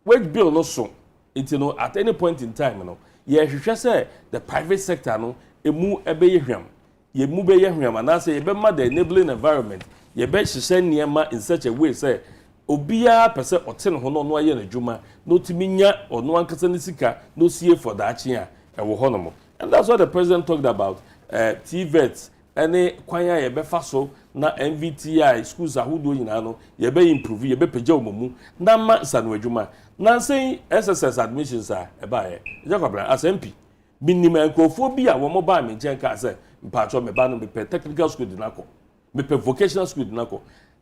wage bill no so. It's at any point in time, yeah, you just say the private sector emu ebe yehwam. Ye mu be yehwam and I say ebe ma the enabling environment. Ye be hye niema in such a way say obia pese oten ho no aye na dwuma no timi nya ono ankasa ne sika no sie for that chia e wo honomo. And that's what the president talked about. TVET any kwanya ye be fa so na MVTI schools ahodo nyina no ye be improve ye be pagya omomu na ma sanu adwuma na say SSS admissions e ba ye jakobra as MP minimum enkrofobia wo mo ba me nchen ka say mpacho me ba no me technical school dinako me vocational school dinako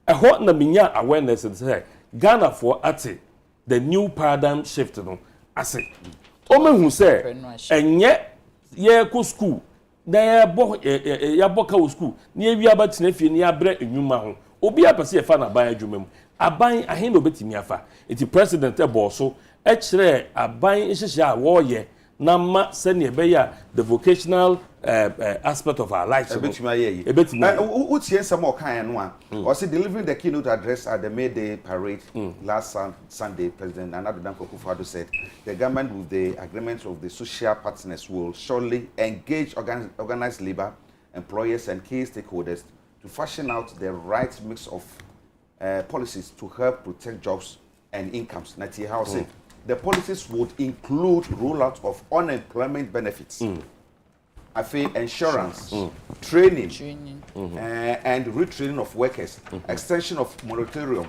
ho na minya awareness say Ghana for ate the new paradigm shift no ase o mehu say enye ye ko school na ya boka wo school na ya wi abatena fie na ya bra enwuma ho obi apese ye fa na ban adwuma mu aban ahen na obetimi afa iti president eboso e kire aban ihihia a wo ye na ma se ne be ya the vocational aspect of our lives ebetimi utie nsem o kan no a o say delivering the keynote address at the May Day parade last Sunday. President Nana Addo Dankwa-Akufo-Addo said the government with the agreement of the social partners will surely engage organized labor, employers and key stakeholders to fashion out the right mix of policies to help protect jobs and incomes. Nati how say the policies would include rollout of unemployment benefits, insurance, training, and retraining of workers, extension of moratorium,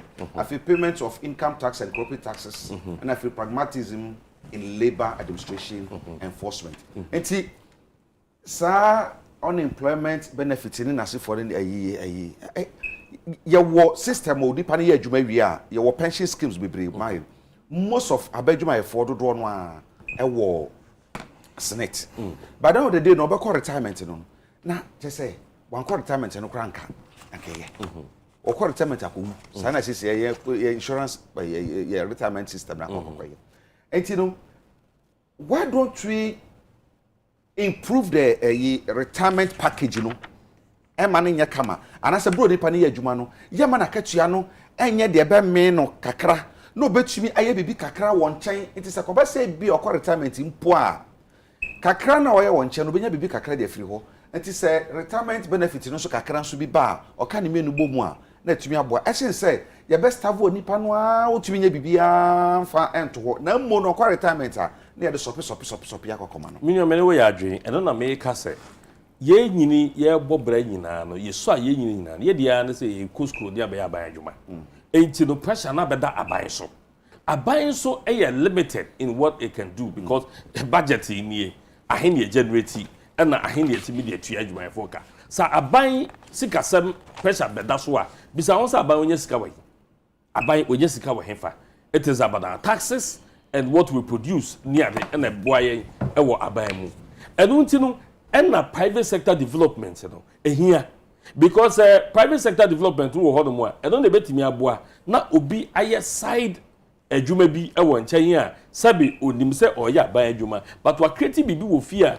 payment of income tax and corporate taxes, and pragmatism in labor administration enforcement. And see, sir, unemployment benefits in nasi for your system will depend on your pension schemes be brave. Most of abedjuma afford do one war senate. But now the day no be retirement no. Na just say one retirement no cranka. Okay. Or retirement akum. Sana say insurance retirement system na kokoye. And you know, why don't we improve the retirement package you know? Emane nya kama. Anase bro nipa ne adwuma no. Ye ma na katua no enye de be me no kakra. No betumi aye bibi kakra won chen it is a koba say bi okọ retirement mpo a kakra na oye won chen no benya bibi kakra de afiri ho it is a retirement benefit no so kakra so bi ba oka ne menu bomu a na tumi aboa e shen say ye best have onipa no a otumi nya bibi a fa ento ho na mo no okọ retirement a na ye de sopi akokoma no minyo mene we ya adwen eno na me ka say ye nyini ye bobra nyina no ye so a ye nyini nyina ye dia na say ye school dia be ya ban adwuma Ain't no pressure na beda abayin so limited in what it can do because the budget in here ahen ye generate and ahen ye timi de tua adwuma foka sa abayin sika sem pressure beda so a bisa won sa abayin onye sika we abayin onye sika we hefa it is about our taxes and what we produce near the and boye ewo abayin mu enu ntinu and na private sector development no ehia because private sector development wo ho no mo e don dey betimi aboa na obi aye side adwuma bi e wo nchen a sabe onim se oya ban adwuma but wa create bibi wo fi a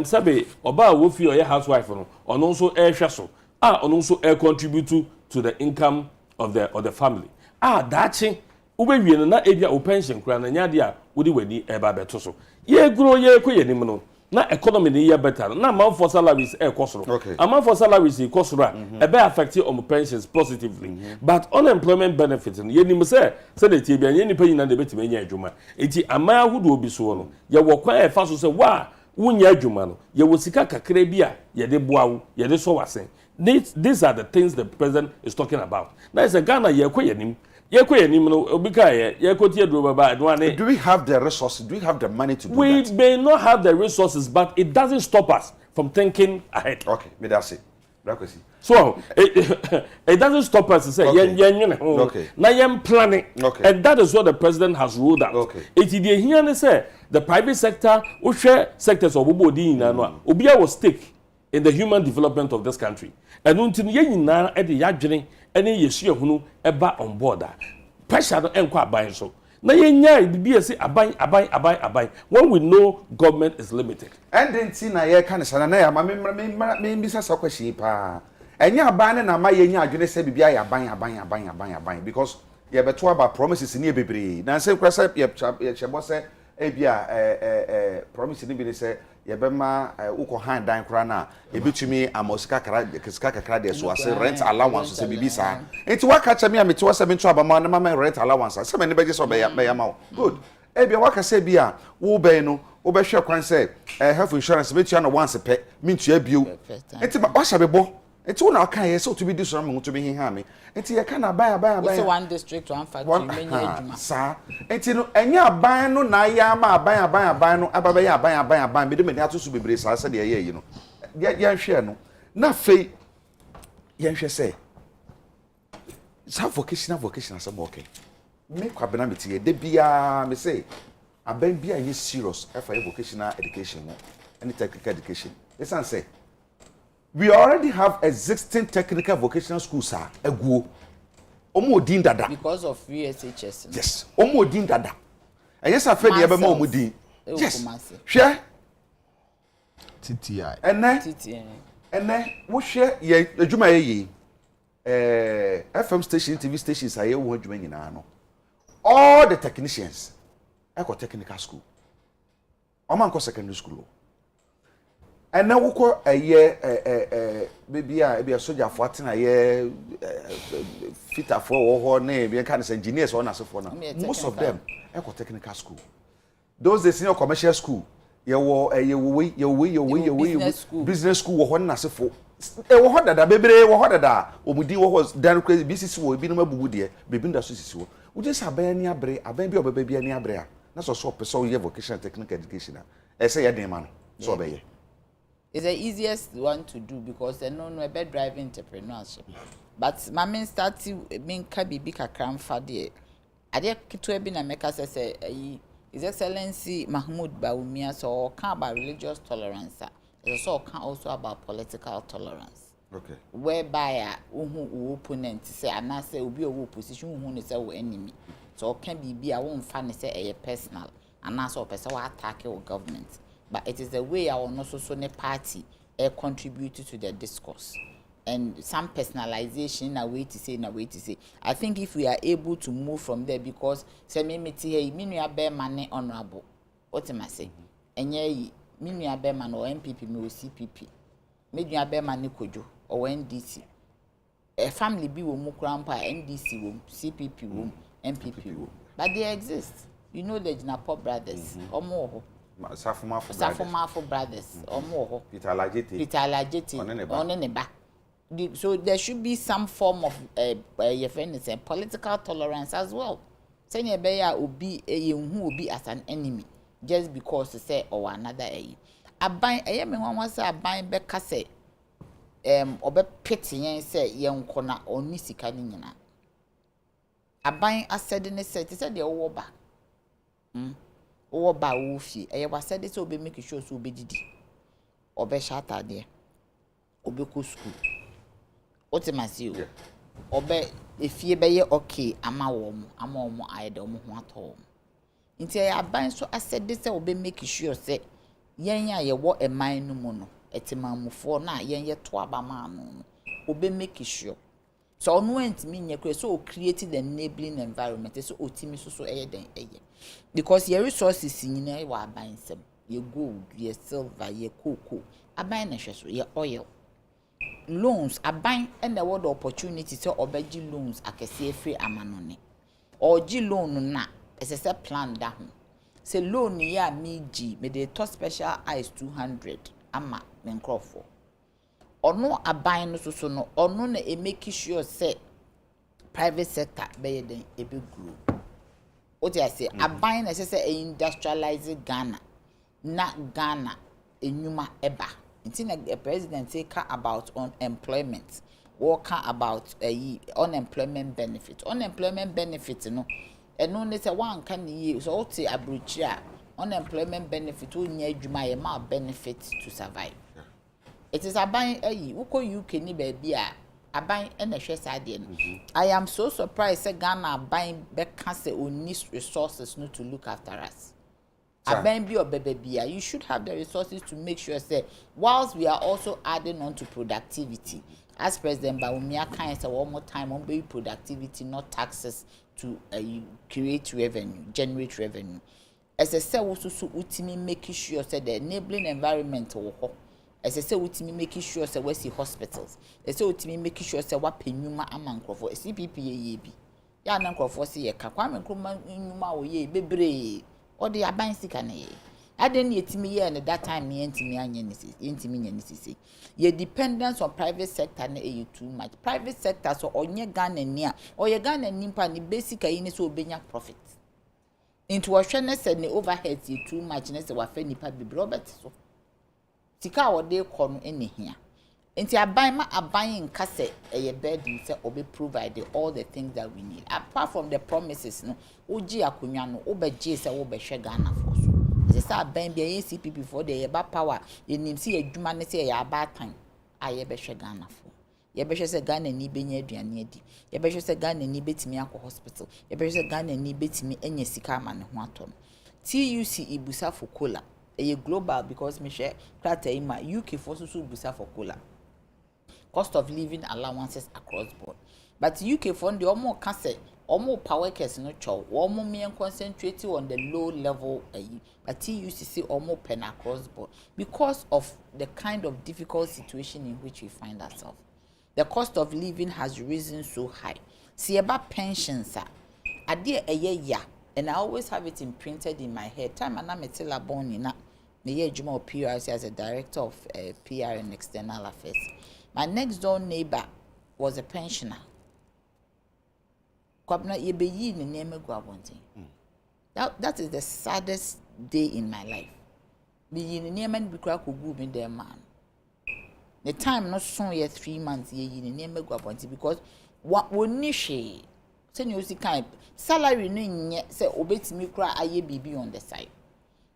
sabe oba wo fi oya housewife no ono so e hwe so ono so e contribute to the income of the family dachi ube wie no na ebia o pension kura na nya de a wo di wani e ba beto so ye gro ye ko ye nim no na economy ni better na man for salaries kosoro amount for salaries kosoro e be affect on pensions positively but unemployment benefits ye nim say the tie bia ye ni panyi na de betime nya adwuma enti ama ahudo obi so no ye wo kwan fa so say wa wunya adwuma no ye wo sika kakra bi a ye de boawo ye de so wasen these are the things the president is talking about na is a Ghana ye ko ye nim no obika ye ko tie dro baba no ane. Do we have the resources? Do we have the money to do that? We may not have the resources, but it doesn't stop us from thinking ahead. Okay, me that's it. So it doesn't stop us to say na yem planning, and that is what the president has ruled out. It is here say the private sector, or share sectors of obodi na no obia will stake in the human development of this country. And until ye nyina e de yadwene ene yesu ehunu eba on board pressure no enko aban so na ye nya bibi ese aban when we know government is limited and then see na ye kan sana na ya ma me bisa sa question pa enya aban na ma yenya adwene se bibia ya aban because ye beto about promises ni bebre na se kwasa ye chebo se ebia promise ni bi ni se ye be ma uko hand dan kra na ebetumi amosika kakra de so ase rent allowance se bibi sa enti waka cha me amete wasa me nto abama na ma rent allowance se me ne beje so be ya ma good ebia waka se bia wo be no wo be hwe kwan se health insurance be tua no once pe me ntua bio enti wa sha be bo enti wo na aka ye se to be dis ram to be hiha me enti ye ka na ban so one district one factory menya adwuma sa enti no enya aban no na ya ma aban no ababa ya aban me de me ato so bebre sa se de ye yi no ye hwe no na fei ye hwe se sa vocation asem okay me kwabena metie de bia me say aban bia ye serious for vocational education and technical education listen say we already have existing technical vocational schools aguo omo odin dada because of USHS yes omo odin dada yes afa de ebe ma omo din yes hwe TTI ene wo hwe ye adwuma ye FM station TV stations aye wo adwuma nyina no all the technicians eko technical school oman secondary school and now we call baby a soldier for atena ye fitter for or name be kind of engineers or so for now most of them eco technical school those the senior commercial school ye wo business school wo na sefo wo hoda da bebre wo hoda da omudi wo dan crazy business wo bi no mabubu de bebi nda so sisi wo wo just aban ni abre aban bi obebe bi ani abre a na so person ye vocational technical education e say ye den man so obeye. It's the easiest one to do because they know no about driving entrepreneurship. But my main starting mean can be big kakram for there. Adekye to be na make say His Excellency Mahmoud Bawumia so can about religious tolerance. It's also can also about political tolerance. Okay. Whereby who opponent say and I say obi owo position who say wo enemy. So can be a won fan say a personal and also person attack your government. But it is the way our no party contribute to the discourse and some personalization in a way to say. I think if we are able to move from there, because say me here, me no bear money honorable. What am I saying? And ye me no bear man or MPP me or CPP. Me no bear money kojo or NDC. A family be wo mu grandpa NDC wo CPP wo MPP wo. But they exist. You know the Jinapo brothers or more. Safumafo brothers or more. Peter Alajete on any back. So there should be some form of your friend is a political tolerance as well. Senya beya obi who will be as an enemy just because to say or another aban me wan say aban be ka say obe pity yen say yen kona oni sika ni nyina. Aban asede ne say de wo ba. Wo ba wo fie wasede say obe make sure so obe didi obe shata de obe ko school otimasi o obe efie be ye okay ama wo ayede wo ho ato nti aban so asede say obe make sure say yen ya ye wo eman no mu no etimamufo na yen ye to abama no obe make sure so ono entimi nye so create the enabling environment so otimi so den because your resources nyina wa aban sem ye gold ye silver ye cocoa aban na hwe so ye oil loans aban and the word opportunity so obeji loans akese free amanone oji loan na esese plan da ho say loan ya meji me dey to special ice 200 ama me nkrofo ono aban no so no ono na e make sure say private sector be den e be grow. What I say, aban na say industrialize Ghana na Ghana enyuma eba. Nti na the president say about unemployment or about unemployment benefit. Unemployment benefit no eno ne say one kan ye so what abrochia unemployment benefit o nya adwuma ye ma benefit to survive. It is aban uko UK ni baby a aban na hwe sade no. I am so surprised say Ghana aban be can say oni resources no to look after us. aban bi or bebebia, you should have the resources to make sure say whilst we are also adding on to productivity. As President Bawumia can say one more time on baby productivity, not taxes to create revenue, generate revenue. As I say, also ultimately making sure say the enabling environment or as I say, ultimately making sure say we see hospitals. As I say, ultimately making sure say what penuma among for CPP ya na nkrofo se ye ka kwame nkroma nyuma wo ye bebre o de aban sika na ye aden ne yetimi ye na that time ne yentimi anye ne sisi yentimi nya ne sisi ye dependence on private sector na e too much private sector so onye Ghana ni a o ye Ghana ni mpa ne basic ayi ne so obenya profit into wo hwe ne se ne overheads ye too much ne se wa fa nipa bebre Robert so sika wo de kɔ no ene hia Inti aban ma aban nka se eye burden se obe provide all the things that we need apart from the promises no oji akonwa no obeje se wo behwe Ghana for so se sa aban bia ye CPP for the yeba power ye nim se adwuma ne se ye aba tan aye behwe Ghana for ye behwe se Ghana ni benya aduane adi ye behwe se Ghana ni betimi akọ hospital ye behwe se Ghana ni betimi enya sika ma ne ho atom TUC ibusa for cola eye global because me share krata ima UK for so ibusa for cola cost of living allowances across board. But UK fund the almost cancer, almost power workers no chow, almost me concentrate on the low level, but TUC see almost pen across board because of the kind of difficult situation in which we find ourselves. The cost of living has risen so high. See about pensions, I dear a year, and I always have it imprinted in my head. Time and I'm a born in the year Juma PRC as a director of PR and external affairs. My next door neighbor was a pensioner. That is the saddest day in my life. The time not soon yet 3 months because what won't she send you kind salary no say obeti me cry aye bibi on the side.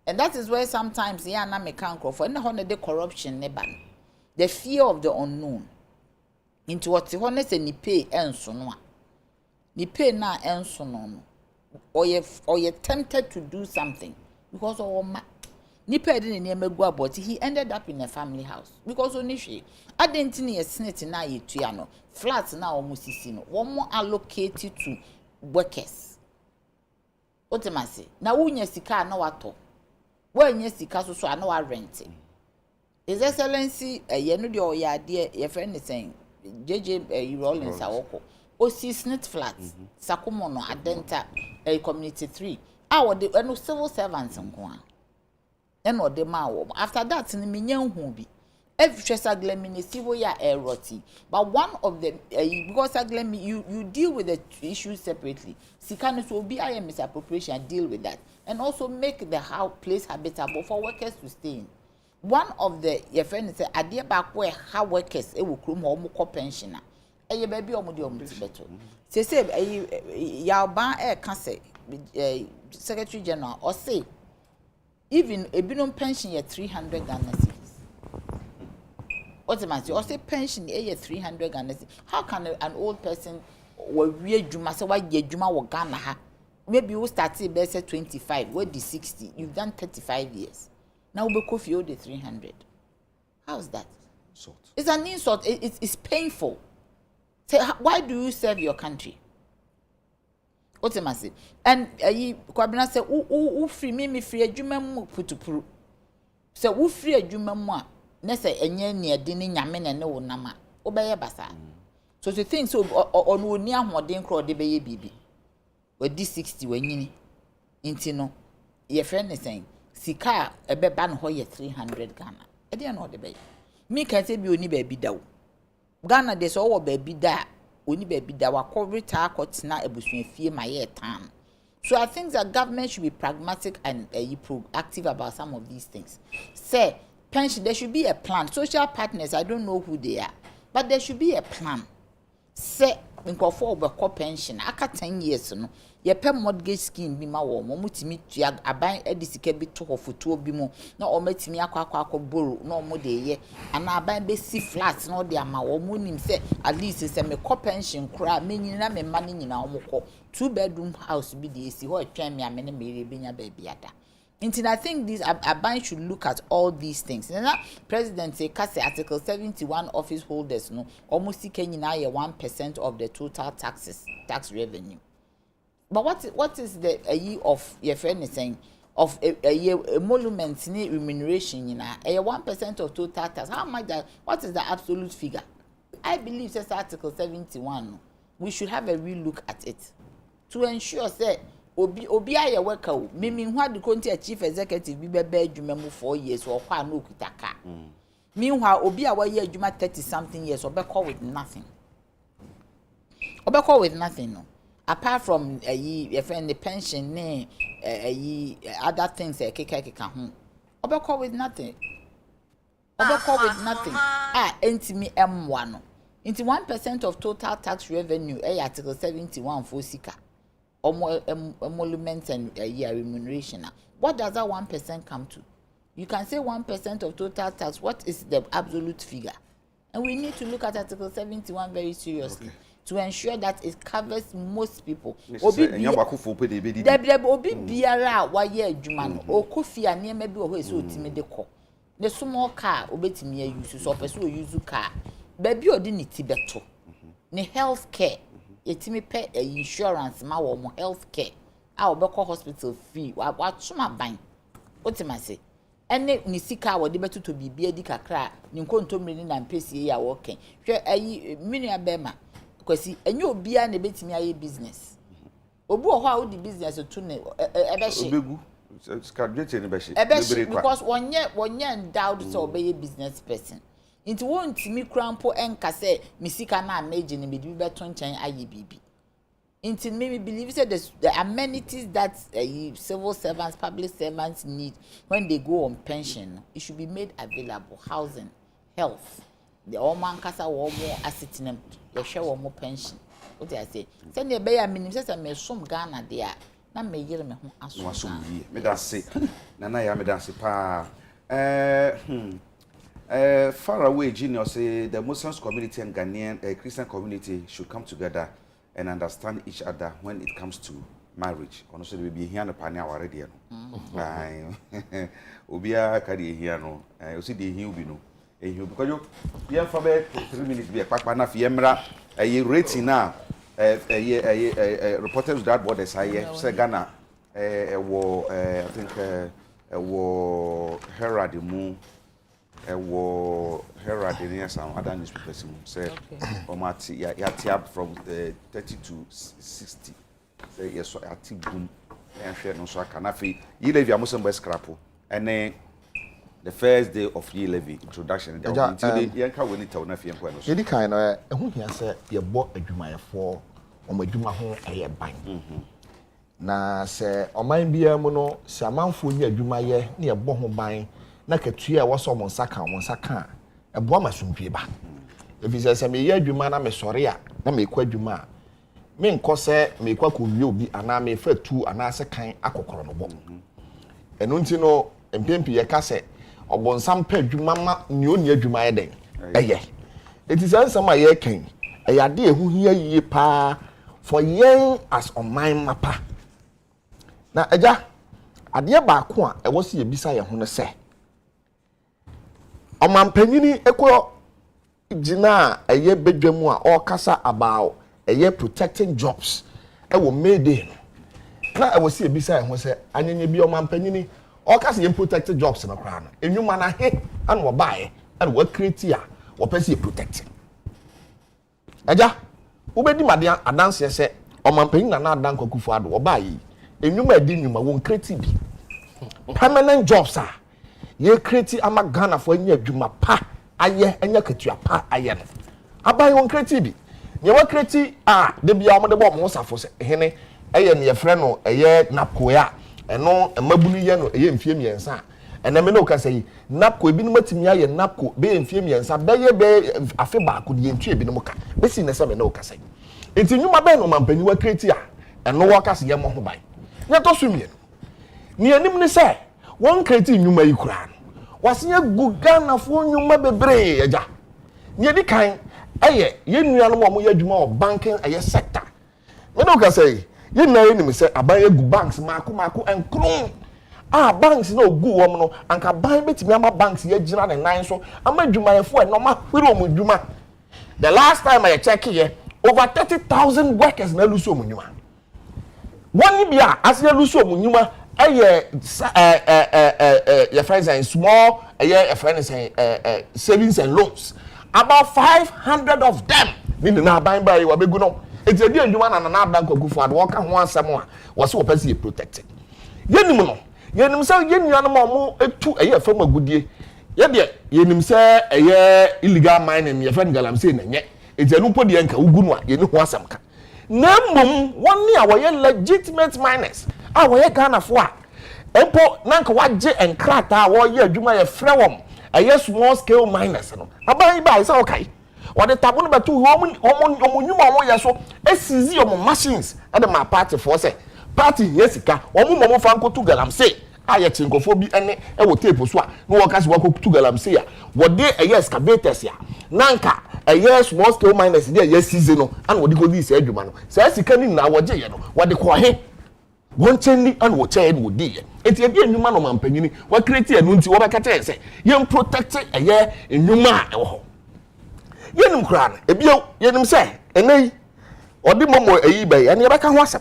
And that is where sometimes yeah na me can call for the corruption ne ban. The fear of the unknown. Into what the honest and ni pay enso ni pay na enso no. Or you tempted to do something because of ni pay didn't near me go but he ended up in a family house because only she identity is snitty na ye tuano flats na almost sino one more allocated to workers. What am I say? Na unya sika na wato. When ye sika so I know I renting. His Excellency, you know the idea, your friend is saying, JJ Rollins Awoko, OC Snit Flats, Sakumono, Adenta, Community 3. Our the civil servants and Kwan. And what the Mao. After that, in the Minion Humbi, every Chesaglemini, civil ya air roti. But one of them, because Aglemi, you deal with the issue separately. Sikanus will be I misappropriation, deal with that. And also make the house place habitable for workers to stay in. One of the your friend say adie back where how workers e wo krom o mo ko pensioner eye ba bi o mo de o mo ti beto say ya ban e ka say secretary general or say even a binom pension ye 300 Ghana cedis automatically or say pension e 300 Ghana cedis. How can an old person we adwuma say wa ye adwuma wo Ghana ha maybe you started be say 25 we di 60 you've done 35 years. Now we could feel the 300. How's that? Insult. It's an insult. It's painful. Say, why do you serve your country? What am I saying? And Kwabena say, "Who free me free a juma putupuru." So who free a juma moi? Nessa enye near dinning yamen and no nama. Obey basa. So the thing so on near more than crowd the baby. With this 60 when you intino, your friend is saying. Sika ebe ban ho ye 300 Ghana. E dey no de be. Me can say bi oni ba bi da wo. Ghana de so wo ba bi da, oni ba bi da wa ko retire kotina ebusuafie ma ye tan. So I think that government should be pragmatic and proactive about some of these things. Say pension there should be a plan. Social partners I don't know who they are, but there should be a plan. Say nkofo obekọ pension aka 10 years no ye pay mortgage scheme bi ma wo mo mutimi tua aban edisika bi to hofoto bi mu na o matimi akwa borrow na o mo de ye ana aban be si flat na o de ama wo mo nim say at least say me ko pension kura menyi na me ma nyina o mo ko 2 bedroom house bi de esi ho atwa me amene me benya ba bi ada And I think this Aban should look at all these things. And that President say, Article 71 office holders no almost seeking 1% of the total tax revenue. But what is the year of your friend is saying of a year emolument remuneration? You know, 1% of total tax. How much that? What is the absolute figure? I believe says Article 71. We should have a real look at it to ensure that obi aye worker o mimi hu adekonti a chief executive bi bebe adwuma mu 4 years or kwa no kutaka. Meanwhile obi a waye adwuma 30 something years obekọ with nothing. Obekọ with nothing no. Apart from the pension other things keka ho. Obekọ with nothing. Obekọ with nothing. Entimi M1 no. Into 1% of total tax revenue, Article 71 for Sika, emoluments and remuneration. What does that 1% come to? You can say 1% of total tax. What is the absolute figure? And we need to look at Article 71 very seriously to ensure that it covers most people. Obi biara wa ye adwuma no okufi ane ma bi wo so otime de ko. The small car obetimi use so person o use car. Baby odi ni tibeto ni health care yetimi pe insurance ma wo mo health care a obekọ hospital fee wa tuma ban otima se ene ni sika wo de betuto bibia di kakra ni nkontomre ni na mpesi ya wo ken hwe ayi minu abema kwasi enye obia na betimi aye business obu ho a wo di business to ne ebe she obegu graduate ni be she because wonye endowed so obey business person. Into won't me crampo enka say misika na meje ni medi beto nchen aye bibi. Into me believe say the amenities that civil servants, public servants need when they go on pension, it should be made available. Housing, health, the all man kasa wo more asset them, you share more pension. What I say? Send the bear minimum say me some Ghana there. Na me yere me ho aso. Me da say. Na ya me da say pa. Far away, Junior say the Muslim community and Ghanaian Christian community should come together and understand each other when it comes to marriage. Also, we be here on the panel already. Obia carry here no. You see the here be no. Because you here for 3 minutes be a papa na fiemra. Rating now. Reporters that what they say Ghana. I think Herald Moon. Herald in some other newspapers said up from 30 to 60. Say yes, so I think boom and share no so I can afi ye levy a Muslim best scrap and then the first day of ye levy introduction until the yanka when it na fi enko no so ye di kan no ehun hia se ye bo adwumayefo omadwuma ho eye ban na se oman bia mu no se amanfo ni adwumaye na ye bo ho ban na katua a waso mo nsaka eboa masomdwe ba efise se me ye adwuma na me sore a na me kwa adwuma me nko se me kwa ko wie obi ana me fa tu ana se kan akokoro no bo eno nti no empempi ye ka se obonsam pa adwuma ma ne oni adwuma ye den eye etise ansam a ye kan eyade ehu hia yie pa for yen as on my mapa na eja ade ba ko a ewo se ye bisa ye ho no se omampanyini ekọ gina eye bedwam a okasa about eye protecting jobs ewo made na ewo si ebisa ho se anyenye bi omampanyini okasa ye protecting jobs na kra na enwuma na he ana wo baaye ana wo create a wo pese protect aja ubedi made adanse se omampanyini na adan kwakufu ado wo baaye enwuma edi nwuma wo create bi permanent jobs a ye create ama Ghana for anya adwuma pa aye anya katua pa aye no abai won create bi ye wa create de bia mo de bo mo safo se hene eye ne ye frɛ no eye napko ya eno mabunu ye no eye mfie miensa ena me no ka sei napko ebi no matimi aye napko be mfie miensa be ye be afe ba ko de ntwe ebi no ka be si ne se me no ka sei enti nyuma be no mampani wa create a eno wo ka se ye mo ho bai ye to so mie ni anim ne se won create nyuma yi kura wasinya Ghana fo nyuma bebre aja nye di kan eye ye nuanu mo ye adwuma o banking eye sector me no ka say ye na ye nim say aban ye gu banks mako enkron banks no gu wom no anka ban betimi ama banks ye gina ne nan so ama dwumayefo e no ma hwere om dwuma. The last time I check here, over 30,000 workers na lose om dwuma. One bia as you lose om dwuma your friends and small your friends and savings and loans. About 500 of them mean na ban by you abegu no. It's a deal dwuma na bank ogu for work ho ansam a was so person protected. Yenim no yenim say yenuanom mo etu fam agudie ye de yenim say illegal mining ye fan galamsey na nye ejanu po de nka ugu no a ye ne ho asam ka na mmom woni a woye legitimate miners a woye Ghana fo a empo na nka waje enkrata a woye adwuma ye frɛ wom small scale miners no aban ba isa okay wode tabo no betu nyuma wo ye so esizi om machines e de ma party for say party yesika omo fa nkotu galamsey aye chinkofo bi ene e wo tape so a no wo kasi wakotu galamsey a wode excavators ya nanka small scale miners dey season no and wode go this adwuma no say sika ni na woje ye no wode ko he won chenni and wo che no di ye enti e bi enwuma no mampanyini wa create enu nti wo be ka che say ye protect enwuma a wo ho yenum kra na e bi yenum say enei ode momo bay ene be ka ho asem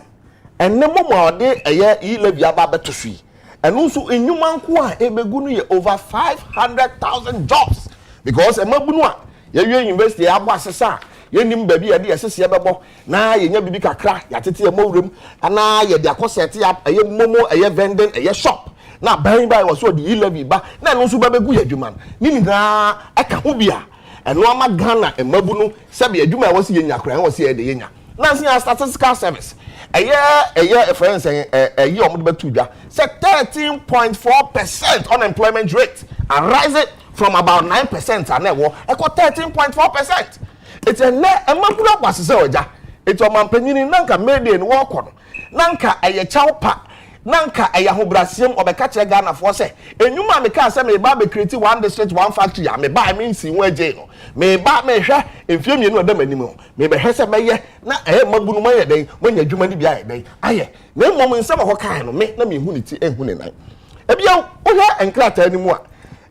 enne momo ode levy aba betosui enu so enwuma nko a ebegu no ye over 500,000 jobs because emabunu a ye university abo asesa yenim ba bi ye de yesese bebo na ye nya bibi kakra ya tete emowrem ana ye de akosete momo vending shop na ban by was so the levy ba na enu so ba begu ye adwuma ni na aka ho bia enu ama Ghana emabunu se be adwuma wo se ye nya kra wo se ye de ye nya na se statistical service friends omdo betu dwa say 13.4% unemployment rate and rising from about 9% and now e ko 13.4%. It's a emabula kwasese oja it's omampanyini nanka media ni wo kono nanka chawpa nanka hobrasiem obeka kire Ghana for say enwuma me ka say me ba be create one district one factory me ba me nsi ho agye no me ba me hwe emfie mienu odam anim me be hwe se meye na mabunu maye den manya adwuma ni bia den aye na mmom nsem ho kan no me na me hu ni ti ehu ne nan ebia wo hwe enkrata ani mu a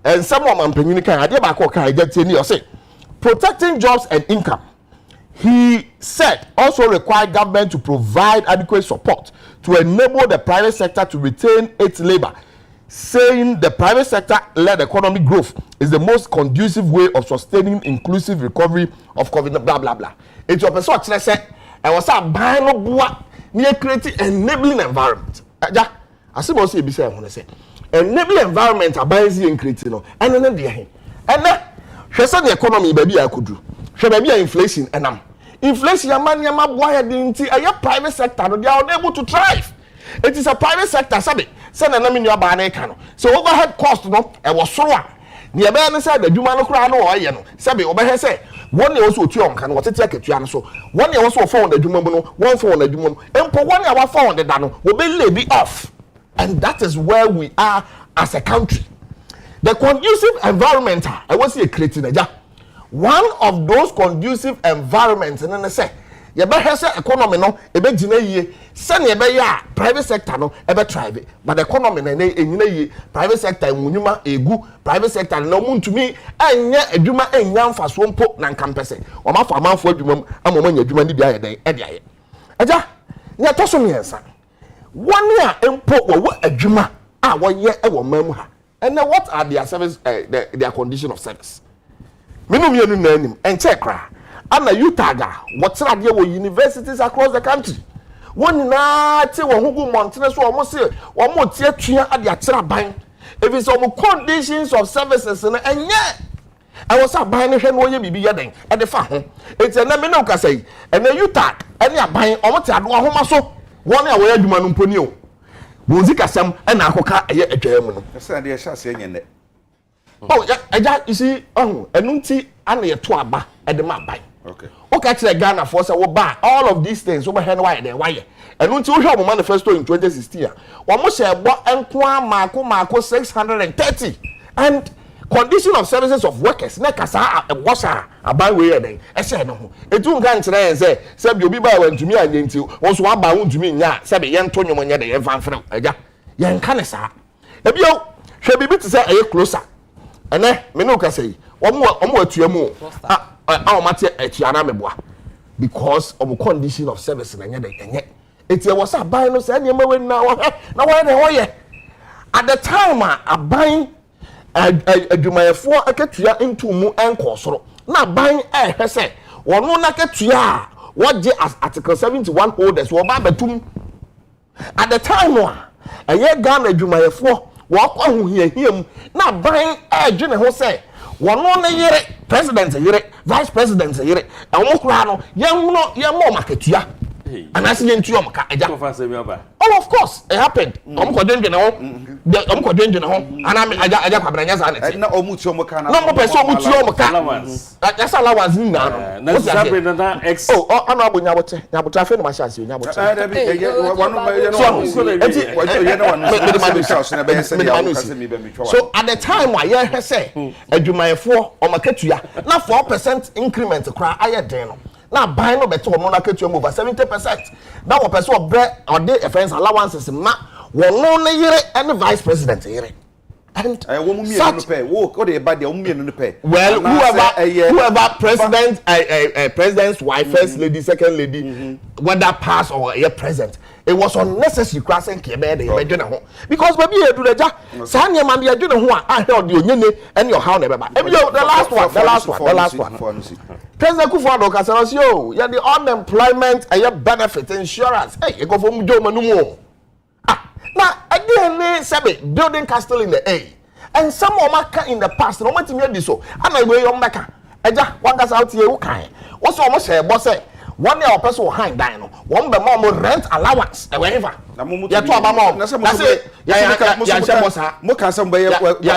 ensem omampanyini kan ade ba ko kan agya tie ni o say protecting jobs and income. He said also required government to provide adequate support to enable the private sector to retain its labor, saying the private sector-led economic growth is the most conducive way of sustaining inclusive recovery of COVID, blah, blah, blah. It's your person actually said, I was a buying no boa near creating enabling environment. I see what you say, I want to say. Enabling environment, a buying and creating, and then the the economy, baby, I could do. Baby, inflation and inflation yama boy dinti a private sector they are unable to thrive. It is a private sector sabi send na me your bana kano so overhead cost no e was so a ne be na say the dwuma no kra no oye no sabi obehe say one e also tu on kan what tete akatua no so one e also phone the dwuma no one phone the dwuma empo one e wa phone the da no we be lay be off, and that is where we are as a country. The conducive environment I was here creating a one of those conducive environments and then I say you better say economy no e be gina yie send e be ya private sector no e be thrive but the economy na enyina yie private sector enwunuma egu private sector no muntumi anya adwuma anya mfaso mpo na nkampese o ma fa amanfo adwuma amoma nya adwuma ni bia ye den e de aye aja nya to so miensa one a empo wo adwuma a wo ye e wo mamu ha and then what are their service their condition of service minimum yenu na anim enche kra ana utaga wotira de wo universities across the country woni na te wo hugu montene so omo se omo tie tua ade akira ban if it's omo conditions of services na enye I was a ban hwe no ye bibi ye den e de fa ho enti na me na ka sai ena utag ene aban omo te ado ahoma so woni a wo ya adwuma no mponi o bonzi kasam ena akoka eye adwa mu no ese na de sha se enye ne. Oh, yeah, you see, enunti ana ye to aba e de ma ban. Okay. Okay, to Ghana for say we buy all of these things over here why they why. Enunti wo hwe manifesto in 2016. Wo mo share bo enko mako 630 and condition of services of workers na kasa e washa aban we den e share no ho. Etu nka nkyere yen say bi obi ba wantumi anye nti wo so aba wantumi nya say be ye nto nyomo nya de ye fanfre. Eja. Yen ka ne sa ebio hwe bibi te say e closer ene me no ka say omo atuamu a o mate atuana meboa because of condition of service na enye eti e was aban no say niam we na wo na wo ye at the time aban adwumayefo akatua into mu enko soro na aban ehwe say wono na akatua what as article 71 holders wo ba betum at the time eye Ghana adwumayefo wo kwa ho hiahiam na ban adwene ho say wono na yere president yere vice president yere e wo kura no ye mo makatua anase ye ntu omka eja oh of course it happened omko dwendwene ho ana me aja kwabranya sa na na omuti omka na no mo person omuti omka that's allowance ni na na sabe na ex ana abonya bote nyabote afi no ma chance nyabote da bi so at the time why ye say adwumayefo omakatua na 4% increment kra aye den no na ban no beto no na katua over 70%. That one person obre or dey offense allowances ma wono ne yere and vice president yere. And wo mu mienu no pay wo dey ba dey wo mienu no pay. Well, whoever president president's wife, first lady, second lady, whether pass or a present, it was unnecessary crossing kebe dey be dwene ho because baby e do deja sa nya ma dey dwene ho a held the onyene and your how never ba. The last one. President Kufuor Kasarasi yo, ya the unemployment and your benefit insurance. Hey, you go for mu joma no mo. Now again say building castle in the air. And some of maka in the past no matimi adi so. Ana we yo maka. Eja wan kasa out here who kan. What's almost say boss say one year person will hang down no. One be more rent allowance e wherever. Ya to abama. Na say ya mo kan say ya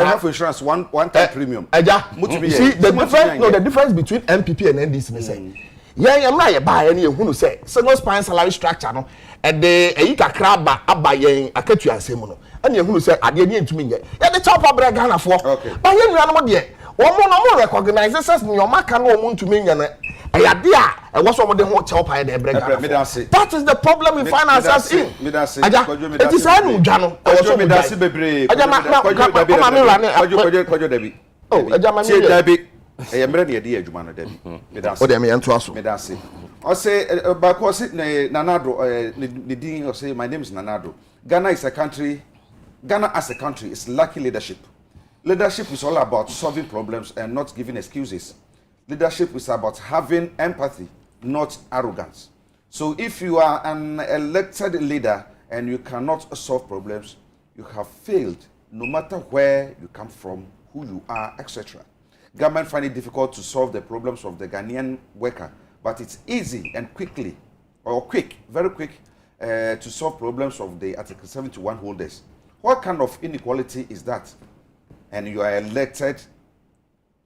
health insurance one time premium. Eja see the difference between MPP and NDC me say. Yeah, na ye ba ye na ehunu say single span salary structure no e de eyi kakra aba yen akatua asem no na ehunu say ade ni ntumi nye ye de chop abra Ghana for ba ye nua no de wo mo recognize say ni o maka no mo ntumi nya na e ya de a e wo so mo de ho chop aye de abra Ghana. That is the problem we find ourselves in. Aja it is anu dwa no e wo so me dasi bebre aja ma dabi oh aja ma mi dabi e mre na ye de adwuma no dabi me dasi o de me ento aso me dasi o say bako say Nanado the din o say my name is Nanado. Ghana as a country is lacking leadership. Leadership is all about solving problems and not giving excuses. Leadership is about having empathy, not arrogance. So if you are an elected leader and you cannot solve problems, you have failed no matter where you come from, who you are, etc. Government find it difficult to solve the problems of the Ghanaian worker, but it's easy and very quick to solve problems of the Article 71 holders. What kind of inequality is that? And you are elected,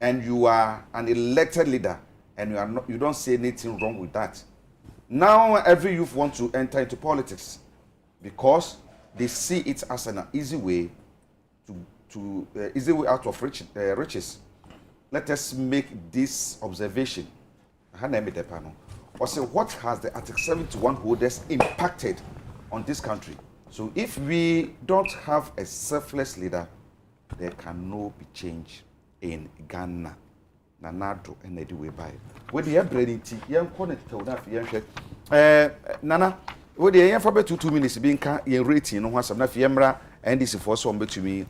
and you are an elected leader, and you don't see anything wrong with that. Now every youth wants to enter into politics because they see it as an easy way out of riches. Let us make this observation. What has the Article 71 holders impacted on this country? So if we don't have a selfless leader, there cannot be change in Ghana. Nanado and the way by. With the breading tea, young connect to that Nana, with the young for 2 minutes being rating, no one some of Yemra and this is for some between me.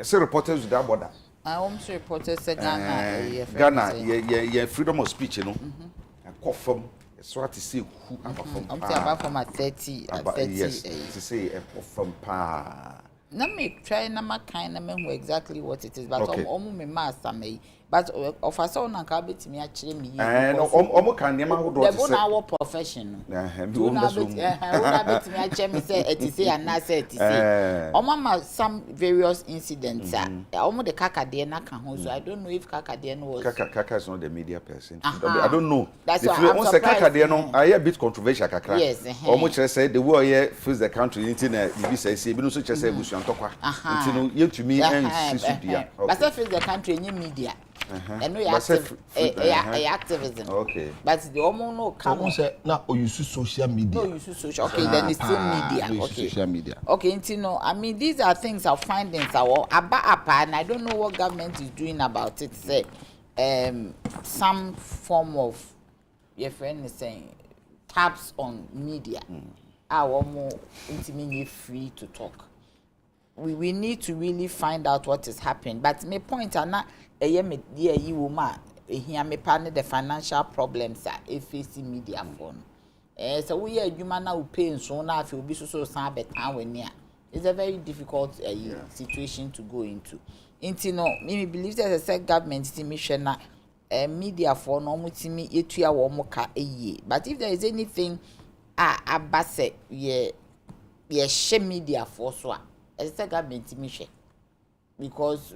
Say reporters with that border. I almost reported said Ghana, freedom of speech, you know. And confirm, so to see who I'm from at 30. Yes, to say a confirm pa. Let me try na kind of know exactly what it is, but almost me master me. But of us on a cabin me actually me. And almost can never hold on our profession. Do not bet me. I check me say it say and I say it say. Mama some various incidents. Almost the kaka there na can hold. So I don't know if kaka there was. Kaka is not the media person. I don't know. That's why I'm surprised. Kaka there no. I hear a bit controversial kaka. Yes. Almost I say the war here fills the country. Internet. You say say. But no such as say bush and talk. Until you to me and see. But I feel the country in media. And we active activism. Okay. But the omo no come. Say now you use social media. No, you use social. Okay, then it's still media. Okay. Social media. Okay, I mean these are things our findings are about and I don't know what government is doing about it. Say some form of your friend is saying tabs on media. Our more intimately free to talk. We need to really find out what is happening. But my point are not you woman here me partner the financial problems that facing media phone. So we are human now paying so now if you be so sad but it's a very difficult situation to go into. No, me believe that the government mission media for no mutimi etua wo moka but if there is anything abase ye share media for so as a government mission because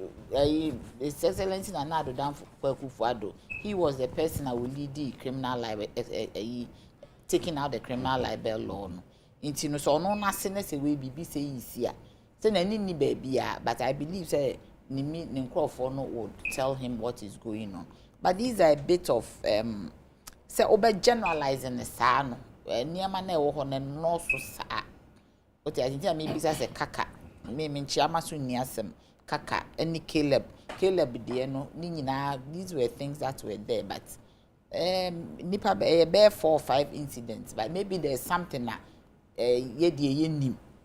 His Excellency Nana Addo he was the person that will lead the criminal libel taking out the criminal libel law no so no nothing say we be say easier say na ni baby but I believe say ni no would tell him what is going on. But these are a bit of say over generalizing the sano niama na wo ho no so sa oti atinti maybe say kaka me chiama so ni asem kaka any Caleb de no ni nyina these were things that were there but nipa be 4 or 5 incidents but maybe there's something that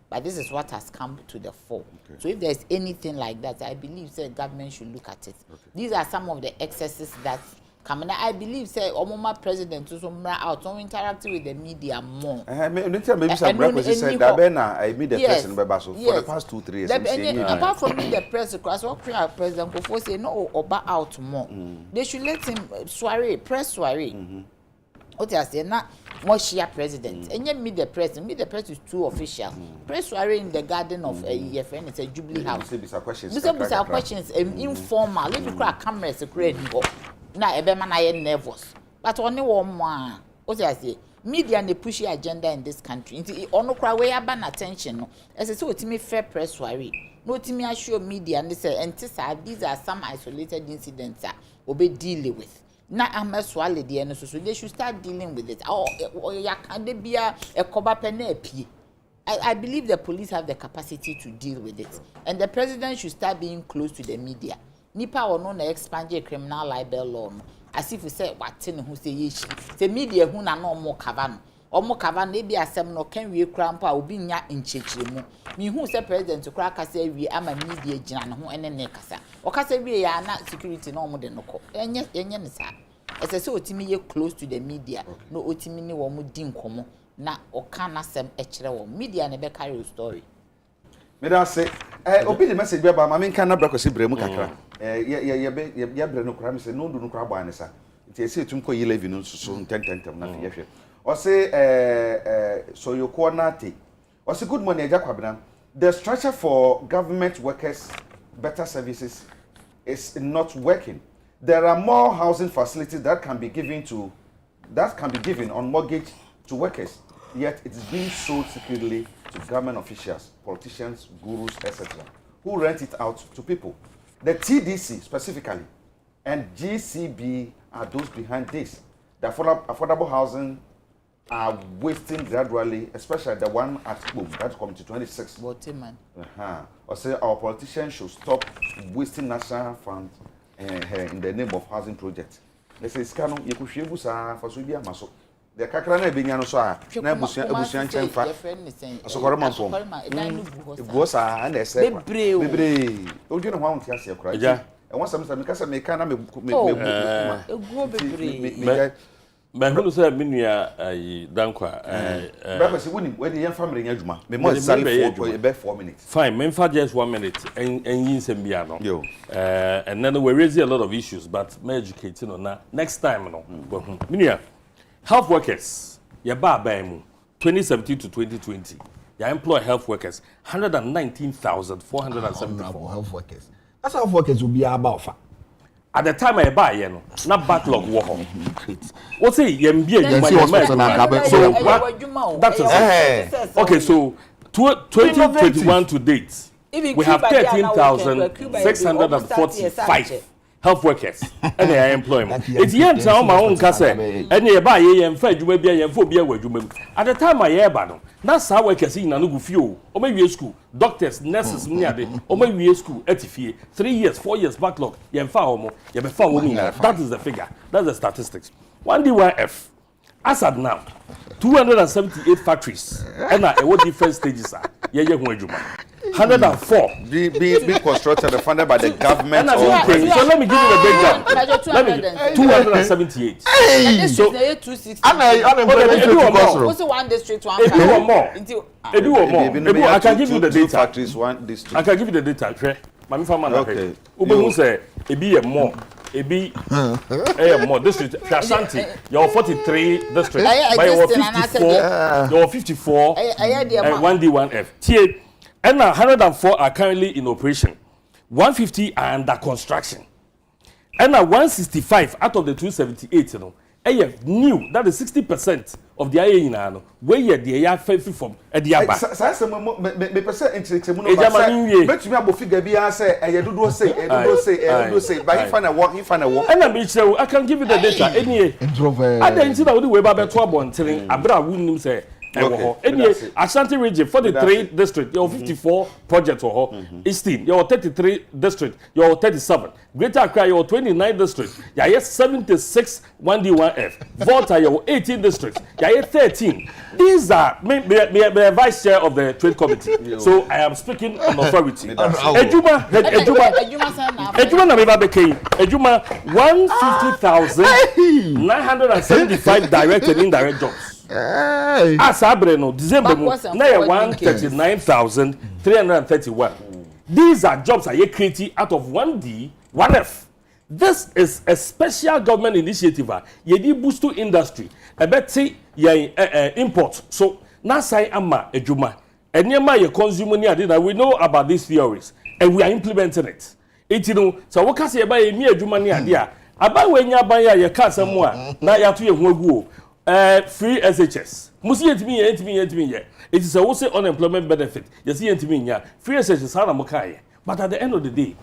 but this is what has come to the fore. Okay. So if there's anything like that, I believe the government should look at it. Okay. These are some of the excesses that come. And I believe Omoma president also out on interacting with the media more. Maybe some representatives said that I meet the president for the past 2-3 years. Apart from the press, President Kofo say no Oba out more. They should let him press soiree. What I say now, Moshia president. And yet meet the press is too official. Press soiree in the garden of a friend, it's a Jubilee House. These are questions informal. Let me crack cameras now a man I am nervous. But only one more. What I say, media and the pushy agenda in this country. Into ono cry way ban attention. As I say, to me fair press soiree. No to me assure media and they say these are some isolated incidents that will be dealing with. Na ameswale de no so they should start dealing with it. Ya can they be a cover penny. I believe the police have the capacity to deal with it. And the president should start being close to the media. Nipa or no expand criminal libel law. As if we say what who say yeshi. The media who na no more kavan. Or more kavan they be asem no can we crampa will be nya in chechemu. Me who say president to crack say we am a media jina ho ene nekasa. O kasa we ya na security no mo de no ko. Enye ne sa. As I say otimi ye close to the media. No otimi ni wo mo di nkomo na o kan asem e kire wo. Media ne be carry story. Me da say obi the message be ba ma me kan na brakosi bremu kakra. Ya bre no kura me say no do no kura ba ne sa. Nti e say tum ko yelevi no so ntententem na fi yehwe. O say so you coordinate. O say good morning Ejakwabena. The structure for government workers better services is not working. There are more housing facilities that can be given on mortgage to workers, yet it is being sold secretly to government officials, politicians, gurus, etc., who rent it out to people. The TDC specifically and GCB are those behind this. The affordable housing are wasting gradually, especially the one at Boom, that's coming to 26. Or say our politicians should stop wasting national funds in the name of housing projects. They say scano you could share busa for Subia Maso. The Kakrana being no so na busian chenfa. So Koromanfo. It was and they say Bebre. Don't you know how to say cry? And once some because I make kana me Mahulu say minua dankwa Breakfast wouldn't when the family adwuma. Me must say for about 4 minutes. Fine, men for just 1 minute and yin sem bia no. Yo. And then we raise a lot of issues but me educating on that next time no. Minua health workers ya ba mu 2017 to 2020. Ya employ health workers 119,474 health workers. That's how workers will be about. At the time I buy, not backlog war. What say Yambia? Okay, so 2021 to date, we have 13,645 health workers and their employment. It's yen town my own case, and nearby yen fed you may be a phobia where you at the time I hear about that's how workers in Anugu few, or maybe a school, doctors, nurses, or maybe a school, 3 years, 4 years backlog, yen found that is the figure, that's the statistics. 1D1F, as at now, 278 factories, and what different stages are, 104 being constructed and funded by the government. So let me give you the breakdown. 278. Hey. So 260. Also one district, one. More. I can give you the data. Factories, one district. I can give you the data. Okay. Who say it be a more. It be more district. Ashanti, you're 43 districts. But you're 54. You're 54. 1D1F. And 104 are currently in operation. 150 are under construction. And 165 out of the 278, new. That is 60% of the area in Ano. Where you the area from the Aba. Me percent into but you have figure be answer. I do say. But he find a work. And I can give you the data. Any. I don't see that we were about 12 telling Abra wouldn't say. Okay. Ashanti region 43 district, your 54 projects or Eastern, your 33 district, your 37. Greater Accra, your 29 district, your 76 1D1F. Volta, your 18 districts, your 13. These are me vice chair of the trade committee. So I am speaking on authority. Ejuma na me ba bekay. Ejuma 150,975 direct and indirect jobs. As Abreno, December, now 139,331. These are jobs I created out of 1D, 1F. This is a special government initiative. Ye boost to industry. I bet say import. So now say ama ejuma. And ye consumer near we know about these theories and we are implementing it. So what can say about me ejuma near there? About when you buy your car somewhere, now you have to go. Free SHS. Musi yentimi ye. It is a also unemployment benefit. You see yentimi ya. Free SHS hana mokaye. But at the end of the day,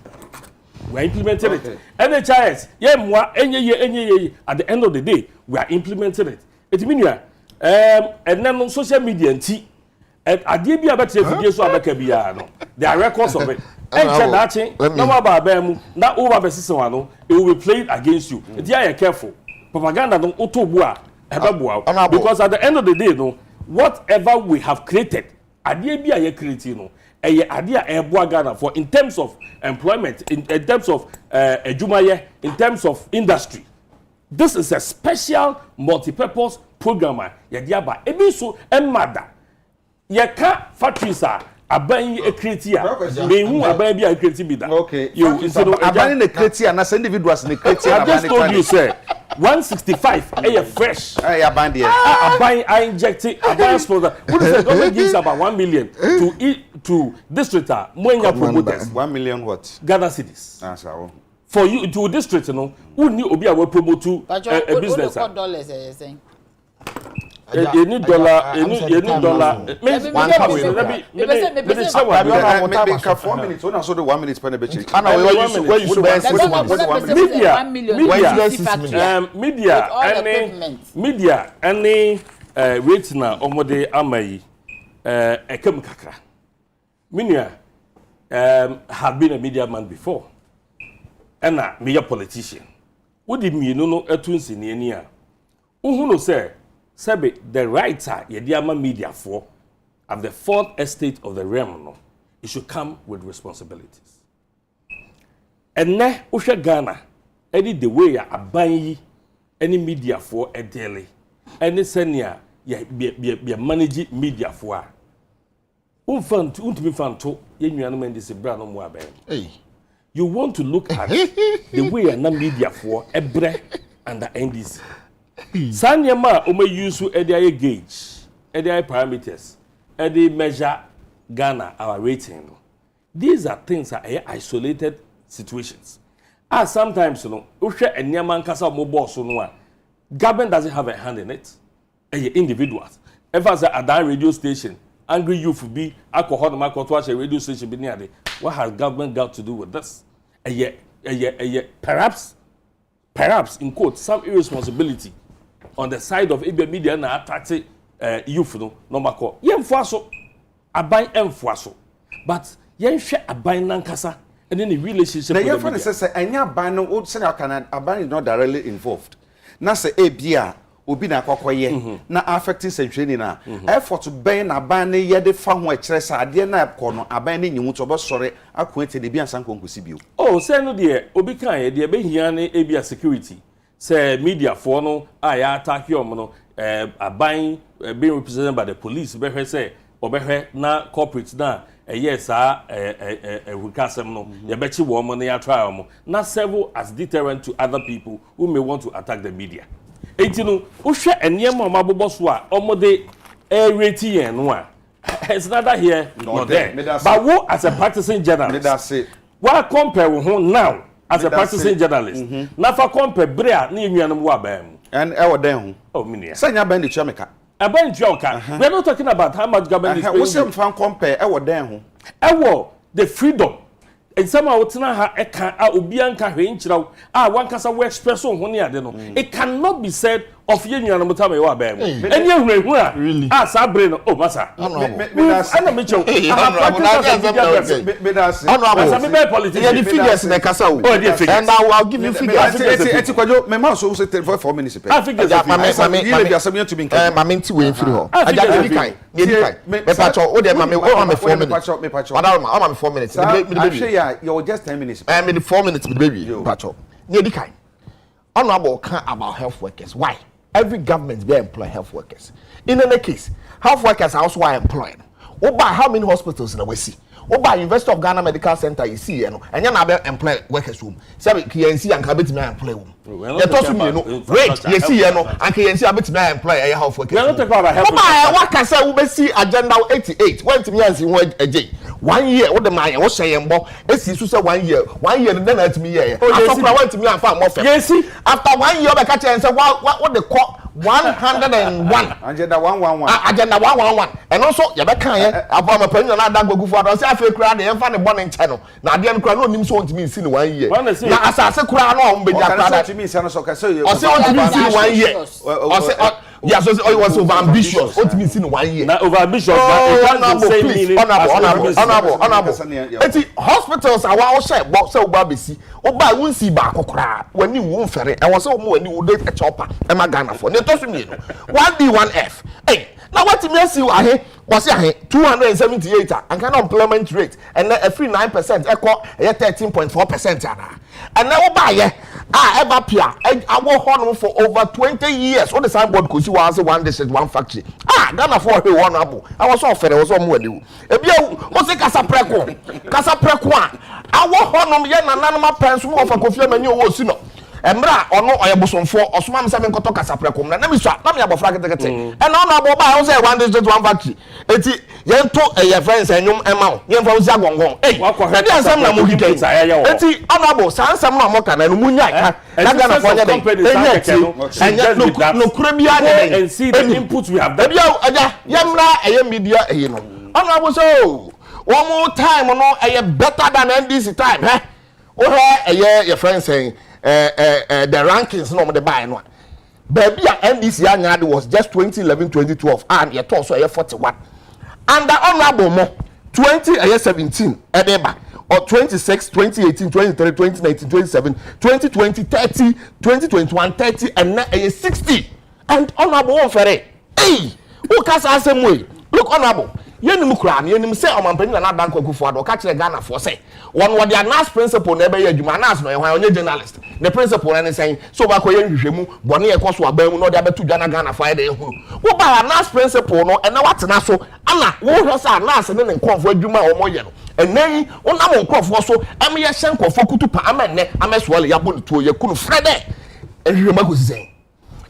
we are implementing it. NHIS, enye. At the end of the day, we are implementing it. It means and then on social media and adie bi abete video so abeka bia no. There are records of it. And no na over be season no, it will be played against you. It are careful. Propaganda no otobua. Because at the end of the day, no, whatever we have created, idea creating, Ghana for in terms of employment, in terms of in terms of industry. This is a special multi-purpose program. Yadiaba ebiso emada. Yeka factories are aban a creatia. They who aban be a creative. Okay. You aban a creatia and as individuals in the creatia. I just told you, sir. 165 fresh. I injected I buy sponsor. What is the government gives about 1 million to district when you promoters. 1 million what? Ghana cedis. For you to district, who need to be able to promote to a business. What dollars are you saying? You need dollar. Maybe 4 minutes. When I saw the 1 minute per betting. Media, any rate now, omode amai, ekem kakra. Media have been a media man before, and a media politician. What did me no etwins in enia? Uhuno say. Sabe the writer yediama media for at the fourth estate of the realm no, it should come with responsibilities. And now usha Ghana any the way ya aban any media for a daily any senior be manage media for untimi fanto ye nuanom and this brand no mo aban. You want to look at the way na media for ebre under NDC. Sanyama ome use edi gauge, edi parameters, edi measure Ghana our rating. These are things that are isolated situations. As sometimes ushe enyama nkasa mo boss no government doesn't have a hand in it. Individuals. If as a radio station, angry youth be alcohol market to a radio station be near. What has government got to do with this? perhaps in quote some irresponsibility on the side of Abia media na attract youth no mako yemfo aso aban emfo aso but yenhwe aban nankasa and then the relationship na your friend say anya aban no o say aban is not directly involved na say ebia obi na akokoye na affecting century na effort ben na aban ne ye de fa ho a kire sa ade na ko no aban ne nyimu to bo sore akwente de bi ansan konkosi bio oh say no de obi kan ye de be hia ne ebia security say media for no ya attack you no aban being represented by the police be hwe say obehwe na corporate na yes we can say no ye be chi wo mo na ya try mo na serve as deterrent to other people who may want to attack the media etinu wo hwe eniem ma bobo so a omode rate yen no a it's neither here nor there but who as a practicing journalist why compare wo now as a practicing journalist na fa compare brea na enuanum wo abam and e wo den ho oh minia sanya ban de twameka aban twameka we are not talking about how much government is paying we say fan compare e wo den ho e wo the freedom and some out na ha e kan a obi anka hwe nkyiraw a wankasa we express ho ne ade no it cannot be said of yenuanum tama e wo abam eni ehunu a sa brain oh masa ana me chow me politician the figures na kasa o and I'll give you figures eti kwajo me ma so say 4 minutes pe figures mama nti we free ho aja ni kai me pacho o de mama o ma 4 minutes me pacho madam o ma 4 minutes you just 10 minutes me the 4 minutes baby pacho ni di kai honorable can about health workers why every government be employ health workers in any case health workers are also employed oba how many hospitals na we see oba University of Ghana Medical Center you see no enya na be employ workers room say KNC anka betimi employ room you to so me no wait you see no anka KNC betimi employ health workers we don't talk about health oba waka say we be see agenda 88 when timi yansi ho agye 1 year wo de man wo hye mbo esi so say 1 year na atimi ye asokura want timi anfa mo fe yes after 1 year be ka say what the call 101 agenda 111 agenda 111 and also you be kan ye abo ma panyo na dagbogu fu ado say afa kura na ye fa ne bone nche no na ade no kura no nim so ontimi nsi ni 1 year na asase kura no o mbeja kura da ontimi nsi no so ka say o say ontimi nsi ni 1 year o say yeah so it was over ambitious ontimi nsi ni 1 year na over ambitious that say meaning honorable eti hospitals awa o say bo say oba besi oba wunsi ba akokora wani wo mfere e wo say o mo wani wo de chopa e ma Ghana for ne to so mi no 1D 1F hey now what me see ahe was ahe 278 and kind of employment rate and a free 9% equal 13.4% ana and now buy ye ever pia awo hono for over 20 years on the signboard ko si was one district one factory Ghana for he one abo I was so fere was o mo ani e bia o se kasa preko awo hono ye nananoma penso mo fa Kofi Amani owo si no emra ono oyebosomfo osoma me se me nkoto kasaprekom na me so na me abofra ketekete e na ono abo ba o say one district one factory eti yento ye friends enyum ema o ye mfa uzi agongon e di ansam na mo hike eti ono abo sansam na mo kana no munya ka na Ghana for enya no kura bia de and see the input we have done bia aja yemra eye media eyi no ono abo so one more time no eye better than NDC time o he your friends saying the rankings no the buy no baby NDC anyade was just 2011 2012 and you talk so 41 and the honorable mo 2017 edeba or 26 2018 23 2019 27 2020 30 2021 30 and now 60 and honorable one fere hey who can say same way look honorable yenim kura na yenim say omanpani na dan kwakufu ado ka kire Ghana for say one what their NAS principle na be adwuma NAS no ehwan onye journalist the principle na say so ba ko ye nhwehwemu bone ye koso aban mu no de abetu dwana Ghana for ade ehuru wo ba NAS principle no na watena so ana wo hwe say NAS ne nkonfo adwuma o moye no enan onam nkonfo so am ye hye nkonfo kutupa amenne ameswole ya bonu tuo ye kunu frede ehwema ko sisen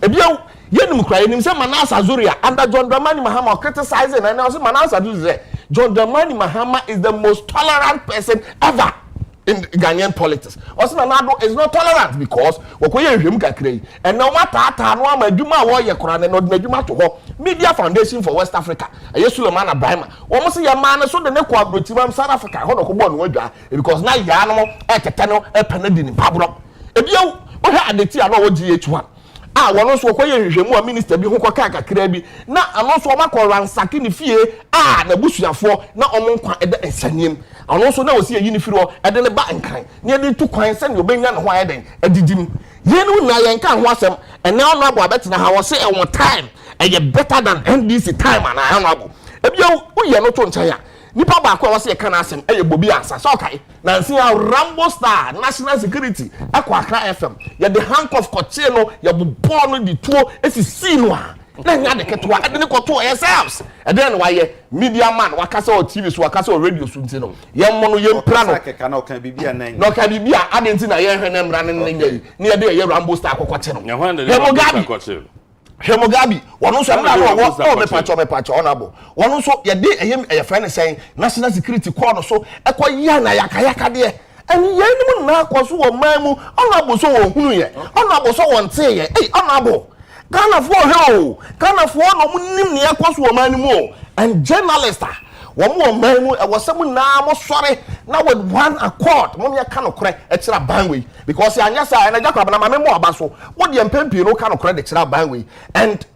ebia yenim kra yenim say Manas Azuria under John Dramani Mahama criticizing and now say Manas Azuria John Dramani Mahama is the most tolerant person ever in Ghanaian politics. Osinanado is not tolerant because wakoye hwem kakra and now mata no amadwuma wo ye kora ne no adwuma to ho Media Foundation for West Africa Suleiman Abraham wo se ye man so de ne ko abrotimam South Africa ho no ko bo no wadwa because na ya no ekete no epanadi ni pabro ebia wo ha Adekye no wo GH1 wono so koye hwehwemu a minister bi ho koka kakra bi na ano so makọ ransake ni fie na busuafo na omonkwa ede ensaniem ano so na osi yi ni firi ho ede ne ba nkan ne ede tu kwan se ne obenya ne ho ayeden edidim yenu na yen kan ho asem ene ono abo abetena ha wo se e won time e better than NDC time and I abo ebia wo ye no to nchaya nipa ba kwa wase kan asem bobi ansa so kai nansi a Rambo Star National Security akwa Accra FM ye the handcuff koche no ye bo no di tuo esisi no a na nya de ketwa ade ne koto yourselves and then why media man wakasa o TV so wakasa o radio so nti no ye mo no ye mpra no keka na kan bibia nan no kan bibia ade nti na ye hwe ne mra ne ne ye de ye Rambo Star kokoche no ye mo gabi Hemogabi, one so me patch honorable. One so ye de a friend saying national security corner so ekwa na yakayaka de and ye na kwaso wo mamu honorable so wo hunu ye honorable so won te ye honorable Ghana for hell Ghana for no munim ne yakwaso wo manimu and journalist one more man was some now sorry now with one accord money can of credit extra banway because yanyasa and I got my memoir basso what the MP no kind of credit extra banway and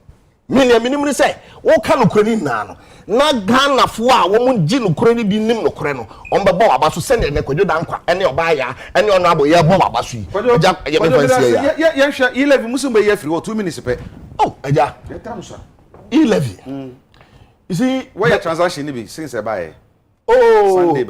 minimum say what kind of credit now na Ghana for woman gin credit be nim no creno on the board about to send it nekojo dankwa any obaya any honorable ya bomb abasu ya 11 musumbe ye free 2 minutes pe oh aja 11 You see, where your transaction be since I buy? Oh, Sunday,